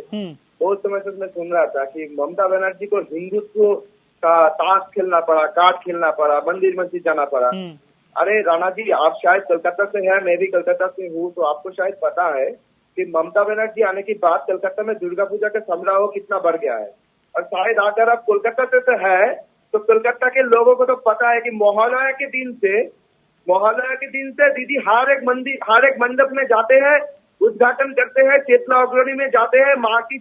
बहुत समय से मैं सुन रहा था कि ममता बनर्जी को हिंदुत्व का ताश खेलना पड़ा, कार्ड खेलना पड़ा, मंदिर मस्जिद जाना पड़ा। अरे राणा जी, आप शायद कलकत्ता से हैं, मैं भी कलकत्ता से हूँ, तो आपको शायद पता है कि ममता बनर्जी आने के बाद कलकत्ता में दुर्गा पूजा का समारोह कितना बढ़ गया है। और शायद अगर आप कोलकाता से है तो कोलकाता के लोगों को तो पता है कि मोहल्ला के दिन से दीदी हर एक मंडप में जाते हैं, उद्घाटन करते हैं, चेतना अग्रणी में जाते हैं, माँ की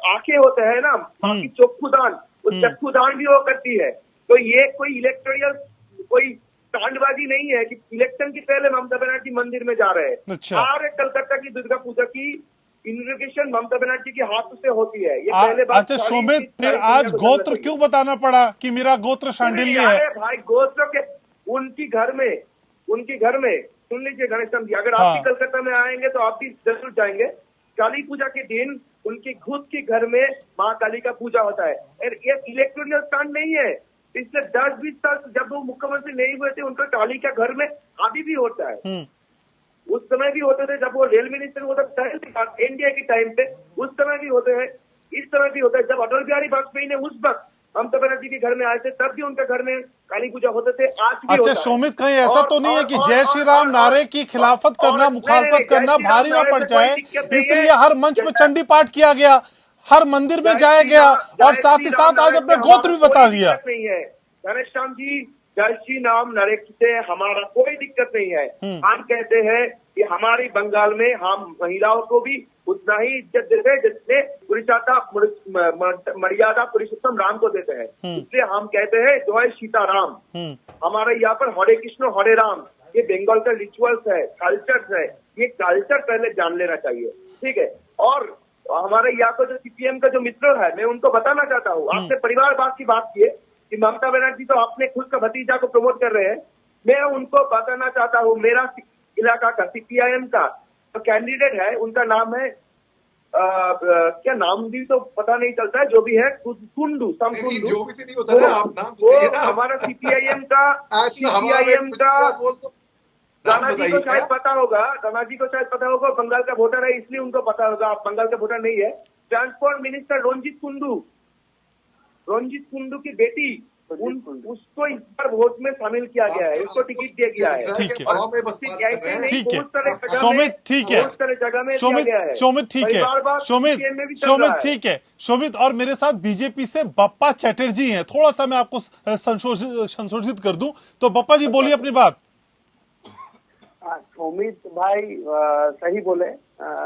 आंखें होते हैं ना, माँ की चक्षुदान, उस चक्षुदान भी वो करती है। तो ये कोई इलेक्टोरल कोई कांडबाजी नहीं है कि इलेक्शन के पहले ममता बनर्जी मंदिर में जा रहे हैं। अच्छा। हर एक कलकत्ता की दुर्गा पूजा की इनॉग्रेशन ममता बनर्जी के हाथ से होती है। ये पहले बात। अच्छा शोमित, फिर आज गोत्र क्यों बताना पड़ा कि मेरा गोत्र शांडिल्य है? भाई, गोत्र के उनकी घर में सुन लीजिए गणेशम जी, अगर आप भी कलकत्ता में आएंगे तो आप भी जरूर जाएंगे। काली पूजा के दिन उनकी खुद के घर में माँ काली का पूजा होता है। ये इलेक्टोरल स्टैंड नहीं है। पिछले 10-20 साल जब वो मुख्यमंत्री नहीं हुए थे, उनका काली का घर में अभी भी होता है। उस समय भी होते थे जब वो रेल मिनिस्टर होता था एनडीए के टाइम पे, उस समय भी होते हैं, इस समय भी होता है। जब अटल बिहारी वाजपेयी ने उस वक्त ममता बनर्जी के घर में आए थे, तब भी उनके घर में काली पूजा होते थे, आज भी अच्छा शोमित, कहीं ऐसा तो नहीं है कि जय श्री राम नारे की खिलाफत करना, मुखालफत करना भारी ना पड़ जाए, इसलिए हर मंच में चंडी पाठ किया गया, हर मंदिर में जाया गया और साथ ही साथ आज अपने गोत्र भी बता दिया? नहीं है गणेश श्याम जी, जय श्री राम नारे से हमारा कोई दिक्कत नहीं है। हम कहते हैं कि हमारी बंगाल में हम महिलाओं को भी उतना ही इज्जत देते हैं जितने मर्यादा पुरुषोत्तम राम को देते हैं। इसलिए हम कहते हैं जय सीताराम। हमारे यहाँ पर हरे कृष्ण हरे राम, ये बंगाल का रिचुअल्स है, कल्चर्स है, ये कल्चर पहले जान लेना चाहिए, ठीक है। और हमारे यहाँ को जो सीपीएम का जो मित्र है, मैं उनको बताना चाहता हूँ, आपने परिवारवाद की बात की है कि ममता बनर्जी तो अपने खुद का भतीजा को प्रमोट कर रहे हैं। मैं उनको बताना चाहता हूँ, मेरा इलाका का सीपीआईएम का तो कैंडिडेट है, उनका नाम है क्या नाम भी तो पता नहीं चलता है, जो भी है कुंडू वो हमारा सीपीआईएम का राणा जी को शायद पता होगा, बंगाल का वोटर है इसलिए उनको पता होगा। आप बंगाल का वोटर नहीं है। ट्रांसपोर्ट मिनिस्टर रंजीत कुंडू, रंजीत कुंडू की बेटी उसको इस बार वोट में शामिल किया गया है, उसको टिकट दिया गया है। ठीक है, ऐसे नहीं ठीक है, बहुत सारे जगह में, शोमित ठीक है, बहुत सारे जगह में दिया गया है। शोमित ठीक है, परिवारवाद शोमित CPM में भी चल रहा है। ठीक है, शोमित। और मेरे साथ बीजेपी से बप्पा चैटर्जी हैं, थोड़ा सा मैं आपको संशोधित कर दूं तो बप्पा जी बोलिए अपनी बात। सुमित भाई सही बोले।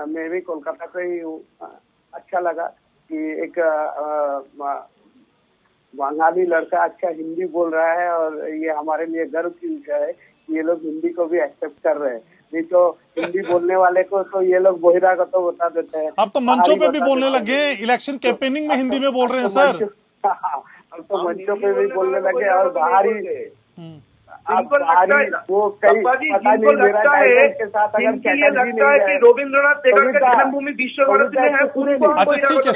मैं भी कोलकाता से ही हूँ। अच्छा लगा कि एक बंगाली लड़का अच्छा हिंदी बोल रहा है, और ये हमारे लिए गर्व की विषय है कि ये लोग हिंदी को भी एक्सेप्ट कर रहे हैं। नहीं तो हिंदी बोलने वाले को तो ये लोग बहिरागत तो बता देते हैं। अब तो मंचों पे भी बोलने लगे हैं, इलेक्शन कैंपेनिंग में हिंदी में बोल रहे हैं सर। अब तो मंचों पे भी बोलने लगे और बाहरी जिनको लगता है वो कई जिनको लगता है कि रविंद्रनाथ टैगोर का जन्मभूमि विश्व भारती में है, अच्छा ठीक है,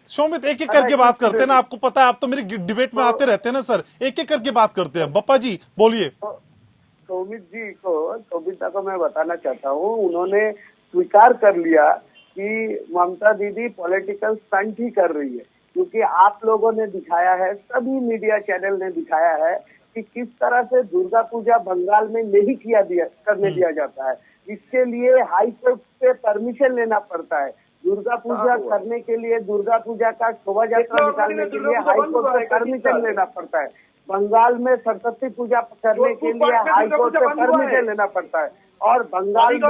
शोमित एक एक करके बात करते हैं ना, आपको पता है आप तो मेरी डिबेट में आते रहते हैं ना सर, एक एक करके बात करते हैं। बप्पा जी बोलिए। शोभिता को मैं बताना चाहता हूँ, उन्होंने स्वीकार कर लिया कि ममता दीदी पॉलिटिकल स्टंट ही कर रही है, क्योंकि आप लोगों ने दिखाया है, सभी मीडिया चैनल ने दिखाया है कि किस तरह से दुर्गा पूजा बंगाल में नहीं करने दिया जाता है। इसके लिए हाई कोर्ट से परमिशन लेना पड़ता है। दुर्गा पूजा करने के लिए, दुर्गा पूजा का शोभा यात्रा निकालने के लिए हाई कोर्ट से परमिशन लेना पड़ता है। बंगाल में सरस्वती पूजा करने के लिए हाई कोर्ट से परमिशन लेना पड़ता है। और बंगाल में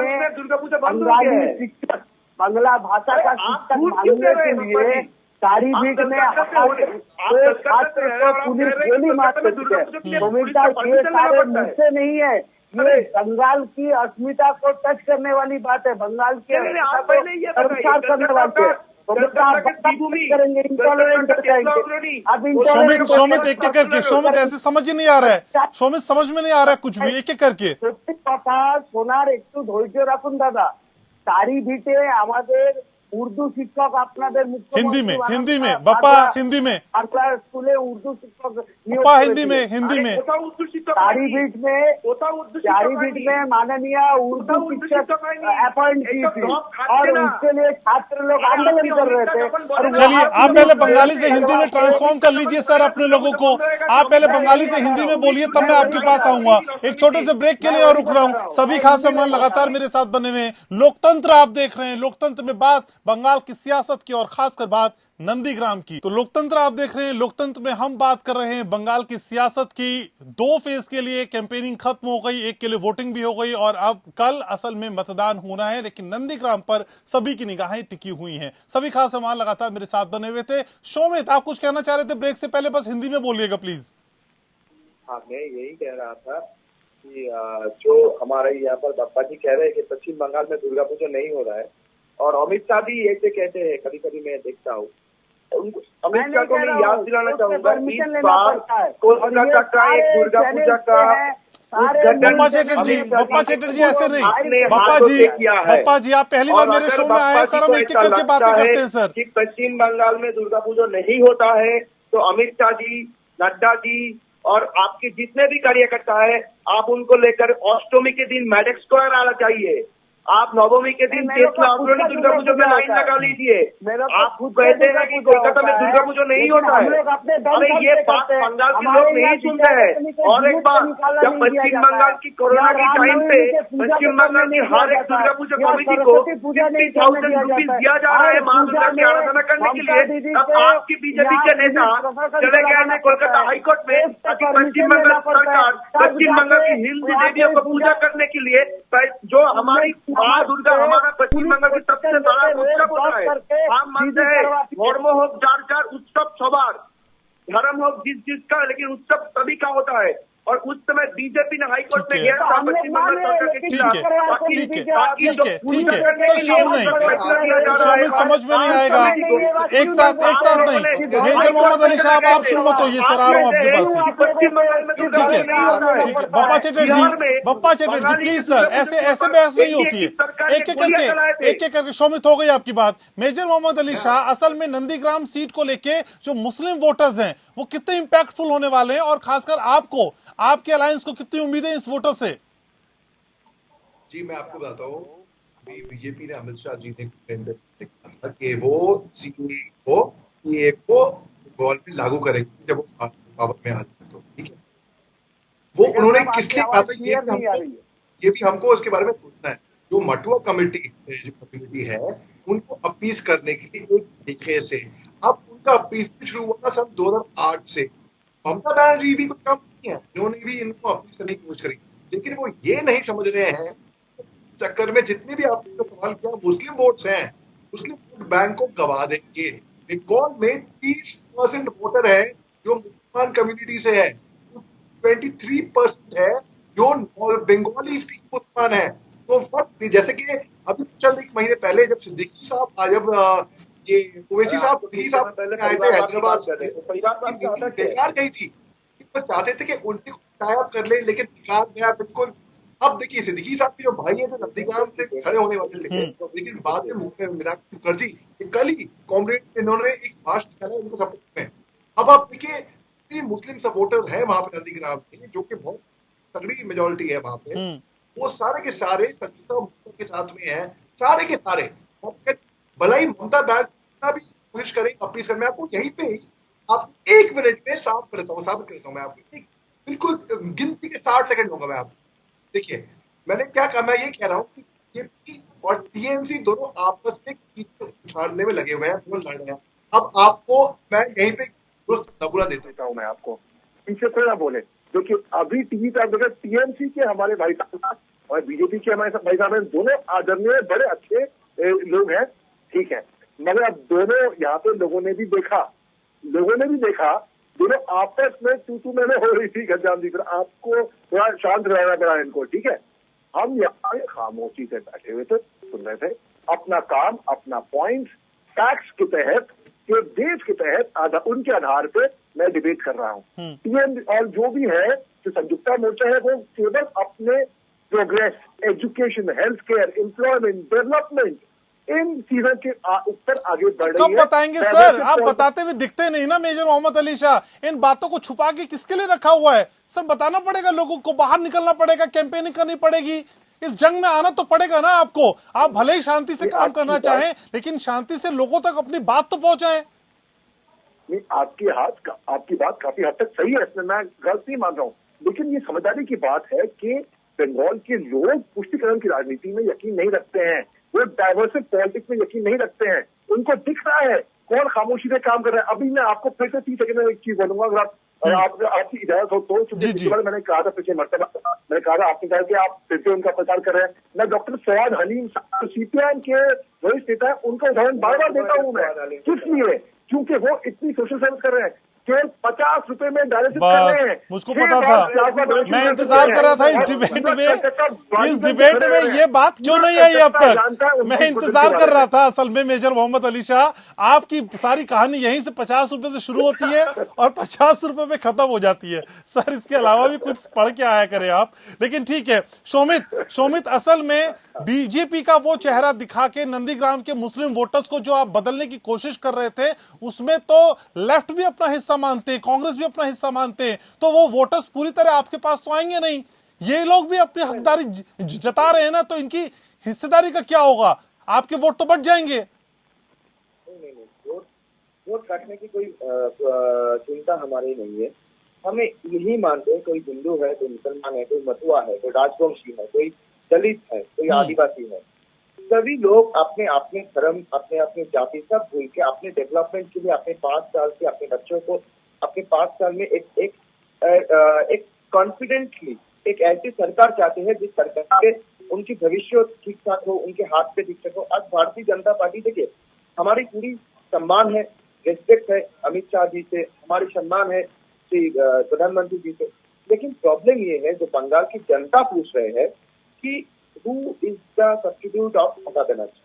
बंगाली शिक्षक, बांग्ला भाषा का शिक्षक मांगने के लिए तारीबीट में छात्र को पुलिस गोली मार सकती है। सुमिता ये सारे मुद्दे नहीं है, ये बंगाल की अस्मिता को टच करने वाली बात है, बंगाल की अस्मिता को संस्कार करने वाली है। शोमित एक एक करके, शोमित ऐसे समझ ही नहीं आ रहा है, शोमित समझ में नहीं आ रहा है कुछ भी, एक एक करके। কথা শোনার একটু ধৈর্য রাখুন দাদা। তারিবিটে আমাদের উর্দু শিক্ষক আপনাদের हिंदी में बप्पा हिंदी में स्कूले उर्दू शिक्षक बप्पा हिंदी में तारीबीट में माननीय उर्दू शिक्षक अपॉइंट की थी, और उसके लिए छात्र लोग आंदोलन कर रहे थे। चलिए आप पहले बंगाली से हिंदी में ट्रांसफॉर्म कर लीजिए सर अपने लोगों को, आप पहले बंगाली से हिंदी में बोलिए, तब मैं आपके पास आऊंगा। एक छोटे से ब्रेक के लिए और रुक रहा हूं। सभी खास मेहमान लगातार मेरे साथ बने हुए हैं। लोकतंत्र आप देख रहे हैं, लोकतंत्र में बात बंगाल की सियासत की और खासकर बात नंदीग्राम की। तो लोकतंत्र आप देख रहे हैं, लोकतंत्र में हम बात कर रहे हैं बंगाल की सियासत की। 2 फेज के लिए कैंपेनिंग खत्म हो गई, एक के लिए वोटिंग भी हो गई और अब कल असल में मतदान होना है, लेकिन नंदीग्राम पर सभी की निगाहें टिकी हुई हैं। सभी खास मेहमान लगातार मेरे साथ बने हुए थे। शोमित आप कुछ कहना चाह रहे थे ब्रेक से पहले, बस हिंदी में बोलिएगा प्लीज। हाँ, मैं यही कह रहा था कि जो हमारे यहाँ पर बप्पा जी कह रहे हैं कि पश्चिम बंगाल में दुर्गा पूजा नहीं हो रहा है, और अमित शाह भी ऐसे कहते हैं, कभी कभी मैं देखता हूँ। अमित शाह को मैं याद दिलाना चाहूंगा, इस बार कोलकाता का एक दुर्गा पूजा का बप्पा चैटर्जी ऐसे नहीं, बप्पा जी आप पहली बार मेरे शो में आए सर, हम एक एक करके बातें करते हैं सर। कि पश्चिम बंगाल में दुर्गा पूजा नहीं होता है, तो अमित शाह जी, नड्डा जी और आपके जितने भी कार्यकर्ता है, आप उनको लेकर अष्टमी के दिन मेडेक्स स्क्वायर आना चाहिए। आप नवमी के दिन दुर्गा पूजा में लाइन लगा लीजिए। आप कहते हैं कि कोलकाता में दुर्गा पूजा नहीं होता है, अरे ये बात बंगाल के लोग नहीं सुनते हैं। और एक बात, जब पश्चिम बंगाल की कोरोना के टाइम पे पश्चिम बंगाल की हर एक दुर्गा पूजा कमेटी को 50,000 रुपीज दिया जा रहा है मां दुर्गा की आराधना करने के लिए, तब आपकी बीजेपी के नेता चले गए हैं कोलकाता हाईकोर्ट में ताकि पश्चिम बंगाल सरकार पश्चिम बंगाल की हिंदू देवियों को पूजा करने के लिए, जो हमारी माँ दुर्गा हमारा पश्चिम बंगाल की सबसे बड़ा उत्सव होता है। हम मानते हैं धर्म हो जार उत्सव सवार, धर्म हो जिसका, लेकिन उत्सव सभी का होता है। और उस समय बीजेपी ने हाईकोर्ट में गया था पश्चिम बंगाल सरकार के खिलाफ, ठीक है सर, शोर नहीं, शोमित समझ में नहीं आएगा, एक साथ नहीं। मेजर मोहम्मद अली साहब आप शुरू मत होइए सर, आ रहा हूँ आपके पास। ठीक है बप्पा चैटर्जी प्लीज सर, ऐसे बहस नहीं होती है, एक एक करके। शोमित हो गई आपकी बात। मेजर मोहम्मद अली शाह, असल में नंदीग्राम सीट को लेके जो मुस्लिम वोटर्स हैं वो कितने इंपैक्टफुल होने वाले हैं, और खासकर आपको, आपके अलायंस को कितनी उम्मीदें इस वोटर से? जी मैं आपको बताता हूँ, बीजेपी ने अमित शाह जी ने कहा था कि वो सीए को बंगाल में लागू करेंगे जब वो पावर में आ जाए तो, ठीक है। वो उन्होंने किस लिए कहा था ये भी हमको इसके बारे में सोचना है। जो मटुआ कमेटी जो कम्युनिटी है उनको अपील करने के लिए एक तरीके से अब उनका अपील शुरू हुआ था सन 2008 से। ममता बनर्जी भी कुछ काम नहीं है, उन्होंने भी इनको अपील करने की कोशिश करी, लेकिन वो ये नहीं समझ रहे हैं इस चक्कर में जितने भी आपने सवाल किया मुस्लिम वोट्स हैं, मुस्लिम वोट बैंक को गवा देंगे। बंगाल में 30% वोटर है जो मुसलमान कम्युनिटी से है, 23% है जो बंगाली स्पीकिंग मुसलमान है। तो फर्क जैसे कि अभी चंद एक महीने पहले जब सिद्दीकी साहब जब ये ओवैसी साहब आए थे हैदराबाद से, बेकार गई थी। वो चाहते थे कि उनसे टाइप कर ले, लेकिन बेकार गया बिल्कुल। अब देखिए सिद्दीकी साहब के जो भाई है जो नंदीग्राम से खड़े होने वाले थे, लेकिन बाद में मीनाक्षी मुखर्जी कल ही कॉमरेड इन्होंने एक भाषण निकाला उनको सपोर्ट में। अब आप देखिए मुस्लिम सपोर्टर है वहां पे नंदीग्राम के, जो कि बहुत तगड़ी मेजोरिटी है वहां पे, वो सारे के सारे संगीता के साथ में है, सारे के सारे। भला ही ममता बनर्जी भी कोशिश करें अपील कर, मैं आपको यहीं पे आपको 1 मिनट में साबित करता हूँ मैं आपको बिल्कुल गिनती के 60 सेकंड लूंगा मैं आपको। देखिए मैंने क्या कहा, मैं ये कह रहा हूँ कि बीजेपी और टीएमसी दोनों आपस में उछाड़ने में लगे हुए हैं, दोनों लड़ रहे हैं। अब आपको मैं यहीं पे नमूना देता हूँ मैं आपको, पीछे थोड़ा बोले। देखिए अभी टीवी पे आप देखें टीएमसी के हमारे भाई साहब और बीजेपी के हमारे भाई साहब दोनों आदरणीय बड़े अच्छे लोग हैं, ठीक है, मगर अब दोनों यहाँ पे लोगों ने भी देखा दोनों आपस में तू मैंने हो रही थी घनश्याम जी, फिर आपको थोड़ा शांत रहना पड़ा इनको, ठीक है। हम यहाँ खामोशी से बैठे हुए थे, सुन रहे थे अपना काम, अपना पॉइंट, फैक्ट्स के तहत, के देश के तहत उनके आधार पे मैं डिबेट कर रहा हूँ। और जो भी है जो संयुक्ता मोर्चा है वो केवल अपने progress, education, health care, employment, development, इन चीजों के ऊपर आगे बढ़ रही है। कब बताएंगे सर? आप बताते हुए दिखते नहीं ना मेजर मोहम्मद अली शाह। इन बातों को छुपा के किसके लिए रखा हुआ है सर? बताना पड़ेगा लोगों को, बाहर निकलना पड़ेगा, कैंपेनिंग करनी पड़ेगी, इस जंग में आना तो पड़ेगा ना आपको। आप भले ही शांति से काम करना चाहें, लेकिन शांति से लोगों तक अपनी बात तो पहुंचाएं। नहीं, आपकी बात काफी हद तक सही है, इसमें मैं गलत नहीं मान रहा हूँ, लेकिन ये समझदारी की बात है कि बंगाल के लोग पुष्टिकरण की राजनीति में यकीन नहीं रखते हैं, वो डाइवर्सिव पॉलिटिक्स में यकीन नहीं रखते हैं। उनको दिख रहा है कौन खामोशी से काम कर रहा है। अभी मैं आपको फिर से 30 सेकंड में एक चीज बोलूंगा, अगर आपकी इजाजत हो तो। मैंने कहा था पिछले मरतबा, मैंने कहा था आपने कहा कि आप फिर से उनका प्रचार कर रहे हैं। मैं डॉक्टर फवाद हलीम सीपीआईएम के वरिष्ठ नेता है, उनका उदाहरण बार बार देता हूँ मैं, किस लिए? क्योंकि वो इतनी सोशल सर्विस कर रहे हैं, केवल 50 रुपए में डायलिसिस कर रहे हैं। मुझको पता था, मैं इंतजार कर रहा था इस डिबेट में ये बात क्यों नहीं आई अब तक। मैं इंतजार कर रहा था असल में मेजर मोहम्मद अली शाह। आपकी सारी कहानी यहीं से 50 रुपए से शुरू होती है और 50 रुपए में खत्म हो जाती है। सर इसके अलावा भी कुछ पढ़ के आया करें आप, लेकिन ठीक है। शोमित असल में बीजेपी का वो चेहरा दिखा के नंदीग्राम के मुस्लिम वोटर्स को जो आप बदलने की कोशिश कर रहे थे, उसमें तो लेफ्ट भी अपना हिस्सा मानते हैं, कांग्रेस भी अपना हिस्सा मानते हैं, तो वो वोटर्स पूरी तरह आपके पास तो आएंगे नहीं। ये लोग भी अपनी हकदारी जता रहे हैं ना, तो इनकी हिस्सेदारी का क्या होगा? आपके वोट तो बढ़ जाएंगे। नहीं, वोट काटने की कोई चिंता हमारी नहीं है। हमें यही मानते हैं, कोई हिंदू है, कोई मुसलमान है, कोई मथुआ है, कोई राजवंशी है, कोई दलित है, कोई आदिवासी है, सभी लोग अपने अपने धर्म, अपने अपने जाति सब भूल के अपने डेवलपमेंट के लिए अपने 5 साल से अपने बच्चों को अपने 5 साल में एक कॉन्फिडेंटली एक ऐसी सरकार चाहते हैं जिस सरकार के उनकी भविष्य ठीक ठाक हो, उनके हाथ पे ठीक ठाक हो। आज भारतीय जनता पार्टी देखिए, हमारी पूरी सम्मान है, रेस्पेक्ट है अमित शाह जी से, हमारी सम्मान है श्री प्रधानमंत्री जी से, लेकिन प्रॉब्लम ये है जो बंगाल की जनता पूछ रहे हैं कि Who is the substitute of Mamata Banerjee?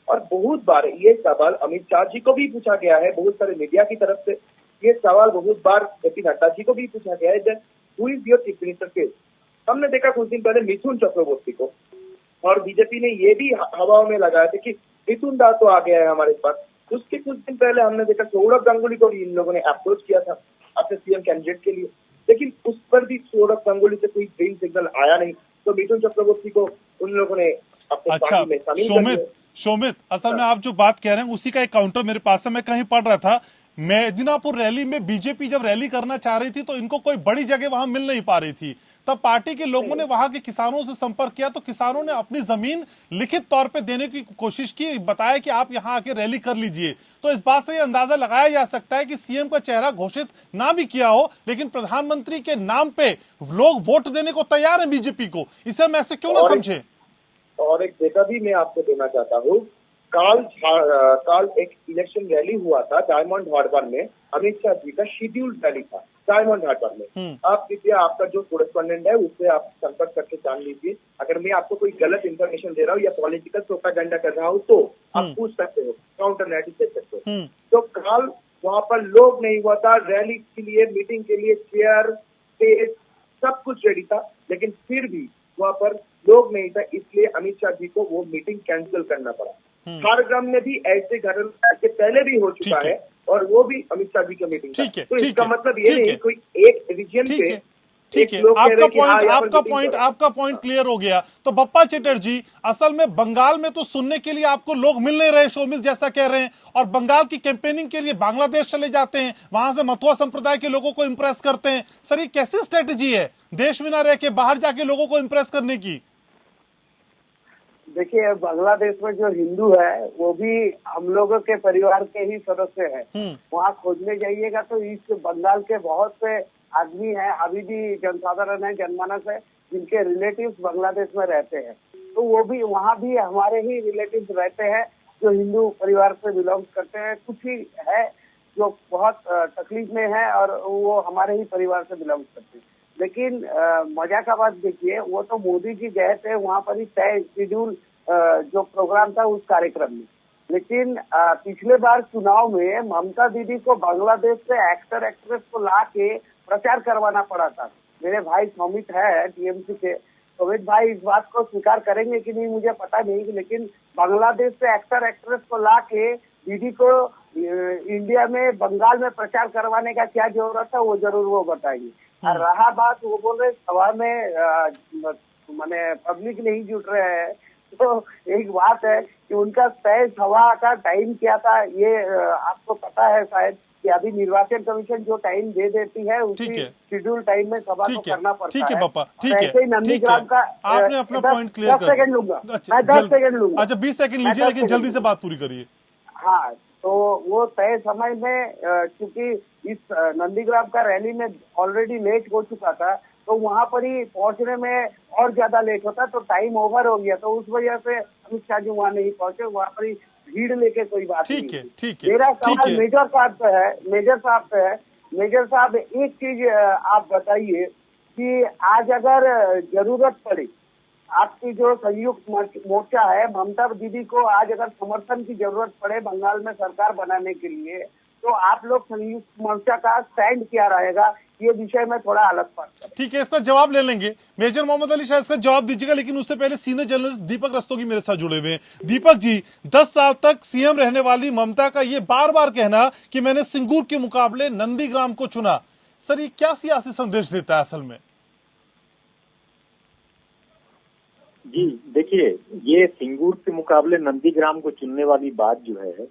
और बहुत बार ये सवाल अमित शाह जी को भी पूछा गया है, बहुत सारे मीडिया की तरफ से ये सवाल बहुत बार जेपी नड्डा जी को भी पूछा गया है, who is your chief minister के? हमने देखा कुछ दिन पहले मिथुन चक्रवर्ती को, और बीजेपी ने ये भी हवाओं में लगाया था कि मिथुन दास तो आ गया है हमारे पास। उसके कुछ दिन पहले हमने देखा सौरभ गांगुली को भी इन लोगों ने अप्रोच किया था अपने सीएम कैंडिडेट के लिए, लेकिन उस पर भी सौरभ गांगुली से कोई ग्रीन सिग्नल आया नहीं, तो मिथुन चक्रवर्ती को उन लोगों ने अपने पार्टी में शामिल कर लिया। शोमित असल में आप जो बात कह रहे हैं उसी का एक काउंटर मेरे पास है, मैं कहीं पढ़ रहा था। मेदिनीपुर रैली में बीजेपी जब रैली करना चाह रही थी तो इनको कोई बड़ी जगह वहां मिल नहीं पा रही थी, तब पार्टी के लोगों ने वहां के किसानों से संपर्क किया तो किसानों ने अपनी जमीन लिखित तौर पे देने की कोशिश की, बताया कि आप यहां आके रैली कर लीजिए। तो इस बात से ये अंदाजा लगाया जा सकता है कि सीएम का चेहरा घोषित ना भी किया हो, लेकिन प्रधानमंत्री के नाम पे लोग वोट देने को तैयार है बीजेपी को। इसे हम ऐसे क्यों ना समझे। और एक डेटा भी मैं आपको देना चाहता हूँ। कल एक इलेक्शन रैली हुआ था डायमंड हार्बर में, अमित शाह जी का शेड्यूल्ड रैली था डायमंड हार्बर में। आप देखिए, आपका जो कोरेस्पोंडेंट है उससे आप संपर्क करके जान लीजिए। अगर मैं आपको कोई गलत इन्फॉर्मेशन दे रहा हूँ या पॉलिटिकल प्रोपेगेंडा कर रहा हूँ तो आप पूछ सकते हो, काउंटर नैरेटिव दे सकते हो। तो कल वहाँ पर लोग नहीं हुआ था, रैली के लिए, मीटिंग के लिए चेयर, स्टेज सब कुछ रेडी था, लेकिन फिर भी वहाँ पर लोग नहीं था, इसलिए अमित शाह जी को वो मीटिंग कैंसिल करना पड़ा। झारग्राम में भी ऐसे घटना के पहले भी हो चुका है और वो भी अमित शाह जी का मीटिंग था। तो इसका मतलब ये नहीं कोई एक रीजन पे। ठीक है, आपका पॉइंट क्लियर हो गया। तो बप्पा चटर्जी, असल में बंगाल में तो सुनने के लिए आपको लोग मिल नहीं रहे, शोमिल जैसा कह रहे हैं, और बंगाल की कैंपेनिंग के लिए बांग्लादेश चले जाते हैं, वहां से मथुआ संप्रदाय के लोगों को इंप्रेस करते हैं। सर, ये कैसी स्ट्रेटेजी है देश में ना रह के बाहर जाके लोगों को इंप्रेस करने की? देखिए, बांग्लादेश में जो हिंदू है वो भी हम लोगों के परिवार के ही सदस्य हैं। वहाँ खोजने जाइएगा तो इस बंगाल के बहुत से आदमी हैं, अभी भी जनसाधारण है, जनमानस है, जिनके रिलेटिव्स बांग्लादेश में रहते हैं। तो वो भी वहाँ भी हमारे ही रिलेटिव्स रहते हैं जो हिंदू परिवार से बिलोंग करते हैं। कुछ ही है जो बहुत तकलीफ में है और वो हमारे ही परिवार से बिलोंग करते हैं। लेकिन मजा का बात देखिए, वो तो मोदी जी गए थे वहाँ पर ही तय शेड्यूल जो प्रोग्राम था उस कार्यक्रम में। लेकिन पिछले बार चुनाव में ममता दीदी को बांग्लादेश से एक्टर एक्ट्रेस को ला के प्रचार करवाना पड़ा था। मेरे भाई सौमित है टीएमसी के, सौमित भाई इस बात को स्वीकार करेंगे कि नहीं मुझे पता नहीं, लेकिन बांग्लादेश से एक्टर एक्ट्रेस को ला के दीदी को इंडिया में बंगाल में प्रचार करवाने का क्या जरूरत था वो जरूर वो बताएंगे। और रहा बात, वो बोल रहे सभा में माने पब्लिक नहीं जुट रहे हैं, तो एक बात है कि उनका तय सभा का टाइम क्या था ये आपको पता है शायद, कि अभी निर्वाचन कमीशन जो टाइम दे देती है उसी शेड्यूल टाइम में सभा को करना पड़ता है। ठीक है पापा, ठीक है, ऐसे ही नंदीग्राम का आपने अपना पॉइंट क्लियर कर 10 सेकंड लूंगा, मैं 10 सेकंड लूंगा। अच्छा 20 सेकंड लीजिए, लेकिन जल्दी से बात पूरी करिए। हाँ, तो वो तय समय में क्योंकि इस नंदीग्राम का रैली में ऑलरेडी लेट हो चुका था, तो वहाँ पर ही पहुंचने में और ज्यादा लेट होता, तो टाइम ओवर हो गया, तो उस वजह से अमित शाह जी वहाँ नहीं पहुंचे। वहाँ पर ही भीड़ लेके कोई बात नहीं। ठीक है। मेरा सवाल मेजर साहब पे है, मेजर साहब एक चीज आप बताइए कि आज अगर जरूरत पड़े, आपकी जो संयुक्त मोर्चा है, ममता दीदी को आज अगर समर्थन की जरूरत पड़े बंगाल में सरकार बनाने के लिए, तो आप लोग संयुक्त मोर्चा का स्टैंड क्या रहेगा, ये विषय में थोड़ा अलग बात करें। ठीक है, इसका जवाब ले लेंगे। मेजर मोहम्मद अली शाह इसका जवाब दीजिएगा, लेकिन उससे पहले सीनियर जर्नलिस्ट दीपक रस्तोगी मेरे साथ जुड़े हुए हैं। दीपक जी, 10 साल तक सीएम रहने वाली ममता का ये बार बार कहना कि मैंने सिंगूर के मुकाबले नंदीग्राम को चुना, सर ये क्या सियासी संदेश देता है असल में? जी देखिए, ये सिंगूर के मुकाबले नंदीग्राम को चुनने वाली बात जो है,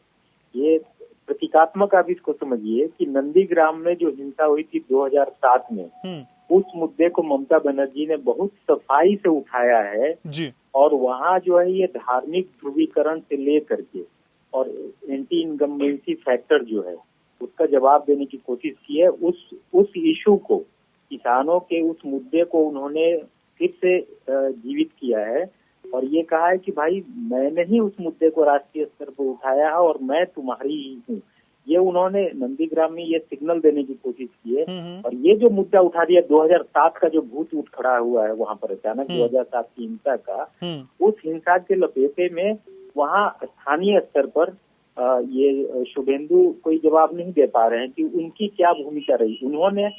ये प्रतीकात्मक आप इसको समझिए कि नंदीग्राम में जो हिंसा हुई थी 2007 में, उस मुद्दे को ममता बनर्जी ने बहुत सफाई से उठाया है जी। और वहाँ जो है ये धार्मिक ध्रुवीकरण से लेकर के और एंटी इनकम्बेंसी फैक्टर जो है उसका जवाब देने की कोशिश की है। उस इशू को, किसानों के उस मुद्दे को उन्होंने फिर से जीवित किया है और ये कहा है कि भाई मैंने ही उस मुद्दे को राष्ट्रीय स्तर पर उठाया है और मैं तुम्हारी ही हूँ। ये उन्होंने नंदीग्राम में ये सिग्नल देने की कोशिश की है। और ये जो मुद्दा उठा दिया 2007 का, जो भूत उठ खड़ा हुआ है वहाँ पर अचानक 2007 की हिंसा का, उस हिंसा के लपेटे में वहाँ स्थानीय स्तर पर ये शुभेंदु कोई जवाब नहीं दे पा रहे हैं कि उनकी क्या भूमिका रही। उन्होंने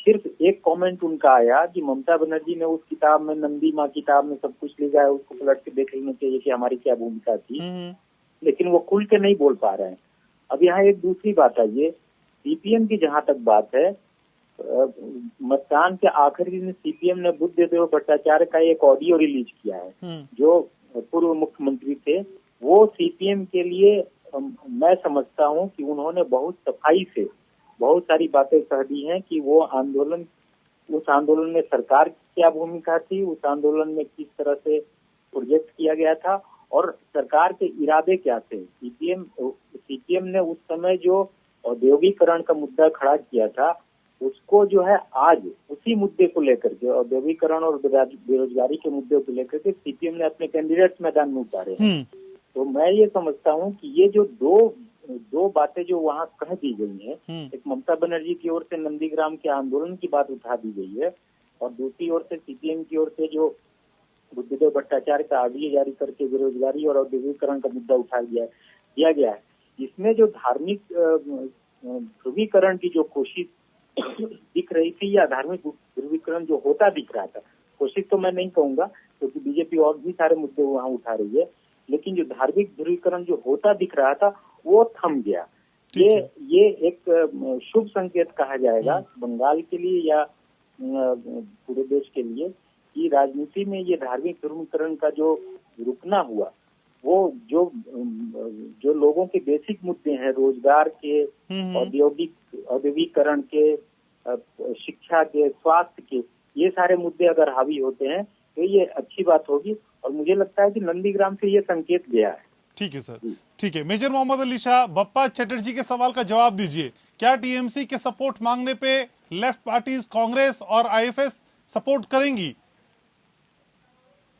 सिर्फ एक कमेंट उनका आया कि ममता बनर्जी ने उस किताब में, नंदी माँ किताब में सब कुछ लिखा है, उसको पलट के देख लेना चाहिए कि हमारी क्या भूमिका थी, लेकिन वो खुल के नहीं बोल पा रहे हैं। अब यहाँ एक दूसरी बात है, ये सीपीएम की जहाँ तक बात है, मतदान के आखिरी दिन सीपीएम ने बुद्धदेव भट्टाचार्य का एक ऑडियो रिलीज किया है, जो पूर्व मुख्यमंत्री थे। वो सीपीएम के लिए मैं समझता हूं कि उन्होंने बहुत सफाई से बहुत सारी बातें कह दी हैं कि वो उस आंदोलन में सरकार की क्या भूमिका थी, उस आंदोलन में किस तरह से प्रोजेक्ट किया गया था और सरकार के इरादे क्या थे। सीपीएम ने उस समय जो औद्योगिकरण का मुद्दा खड़ा किया था, उसको जो है आज उसी मुद्दे को लेकर के, औद्योगिकरण और बेरोजगारी के मुद्दे को लेकर के सीपीएम ने अपने कैंडिडेट्स मैदान में उतारे हैं। तो मैं ये समझता हूँ कि ये जो दो बातें जो वहाँ कह दी गई हैं, एक ममता बनर्जी की ओर से नंदीग्राम के आंदोलन की बात उठा दी गई है और दूसरी ओर से सीपीएम की ओर से जो बुद्धदेव भट्टाचार्य का आरडीए जारी करके बेरोजगारी और औद्योगिकरण का मुद्दा दिया गया है, इसमें जो धार्मिक ध्रुवीकरण की जो कोशिश दिख रही थी या धार्मिक ध्रुवीकरण जो होता दिख रहा था, कोशिश तो मैं नहीं कहूंगा क्योंकि बीजेपी और भी सारे मुद्दे वहाँ उठा रही है, लेकिन जो धार्मिक ध्रुवीकरण जो होता दिख रहा था वो थम गया। ये एक शुभ संकेत कहा जाएगा बंगाल के लिए या पूरे देश के लिए कि राजनीति में ये धार्मिक ध्रुवीकरण का जो रुकना हुआ, वो जो लोगों के बेसिक मुद्दे हैं, रोजगार के, औद्योगिकरण के, शिक्षा के, स्वास्थ्य के, ये सारे मुद्दे अगर हावी होते हैं तो ये अच्छी बात होगी और मुझे लगता है कि नंदीग्राम से ये संकेत गया है। ठीक है सर, ठीक है। मेजर मोहम्मद अली शाह, बप्पा चटर्जी के सवाल का जवाब दीजिए। क्या टीएमसी के सपोर्ट मांगने पे लेफ्ट पार्टीज कांग्रेस और आईएफएस सपोर्ट करेंगी?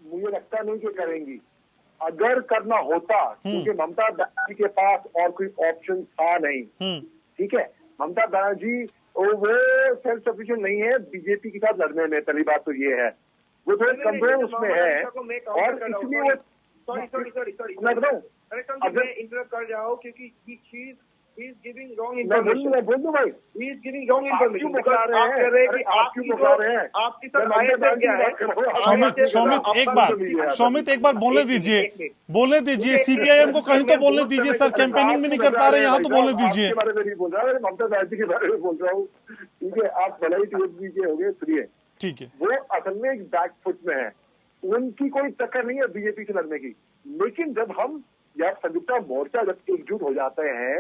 मुझे लगता नहीं कि करेंगी। अगर करना होता, क्योंकि ममता बनर्जी के पास और कोई ऑप्शन था नहीं, ठीक है। ममता बनर्जी वो सेल्फ सफिशिएंट नहीं है बीजेपी के साथ लड़ने में, पहली बात तो ये है, वो थोड़े कमजोर उसमें है और इसलिए वो सॉरी मैं बताऊं, अगर इंटरप्ट कर जाओ क्योंकि he is giving wrong information. मैं बोल दूं भाई, he is giving wrong information. आप क्यों बता रहे हैं? आपकी तरफ आईएसएफ क्या है? शौमित एक बार बोलने दीजिए सीपीआईएम को कहीं तो बोलने दीजिए सर, कैंपेनिंग भी नहीं कर पा रहे यहाँ तो बोलने दीजिए। बारे में नहीं बोल रहा है, ममता बनर्जी के बारे में बोल रहा हूँ, ठीक है। आप भले ही टीएमसी के हो गए, सुनिए, ठीक है, वो असल में एक बैकफुट में है, उनकी कोई टक्कर नहीं है बीजेपी से लड़ने की। लेकिन जब हम या संयुक्त मोर्चा जब एकजुट हो जाते हैं,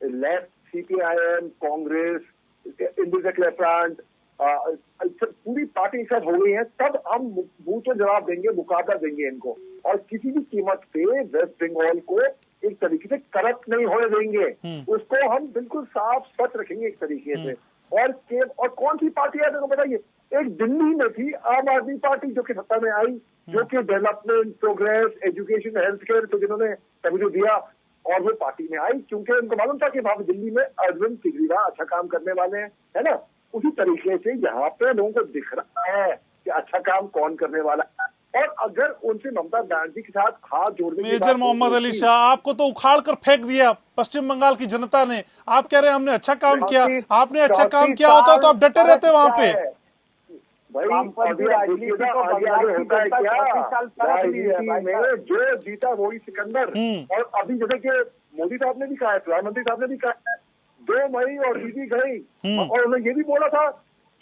left, CPIM, Congress, Indian secular front, पूरी पार्टी एक साथ हो गई है, तब हम मुंह तो जवाब देंगे, मुकाबला देंगे इनको और किसी भी कीमत पे वेस्ट बंगाल को एक तरीके से करप्ट नहीं होने देंगे, उसको हम बिल्कुल साफ स्वच्छ रखेंगे एक तरीके से। और कौन सी पार्टी है देखो बताइए, एक दिल्ली में थी आम आदमी पार्टी जो कि सत्ता में आई, जो कि development, progress, education, health care तो जिन्होंने तवज्जो दिया और वो पार्टी में आई क्योंकि उनको मालूम था कि वहां दिल्ली में अरविंद केजरीवाल अच्छा काम करने वाले हैं, है ना। उसी तरीके से यहाँ पे लोगों को दिख रहा है कि अच्छा काम कौन करने वाला है और अगर उनसे ममता बनर्जी के साथ हाथ जोड़ने की मेजर मोहम्मद अली शाह, आपको तो उखाड़ कर फेंक दिया पश्चिम बंगाल की जनता ने। आप कह रहे हैं हमने अच्छा काम किया, आपने अच्छा काम किया होता तो आप डटे रहते वहां पे। जो जीता वही सिकंदर। और अभी जैसे कि मोदी साहब ने भी कहा है, प्रधानमंत्री साहब ने भी कहा है, 2 मई और दीदी गई और उन्होंने ये भी बोला था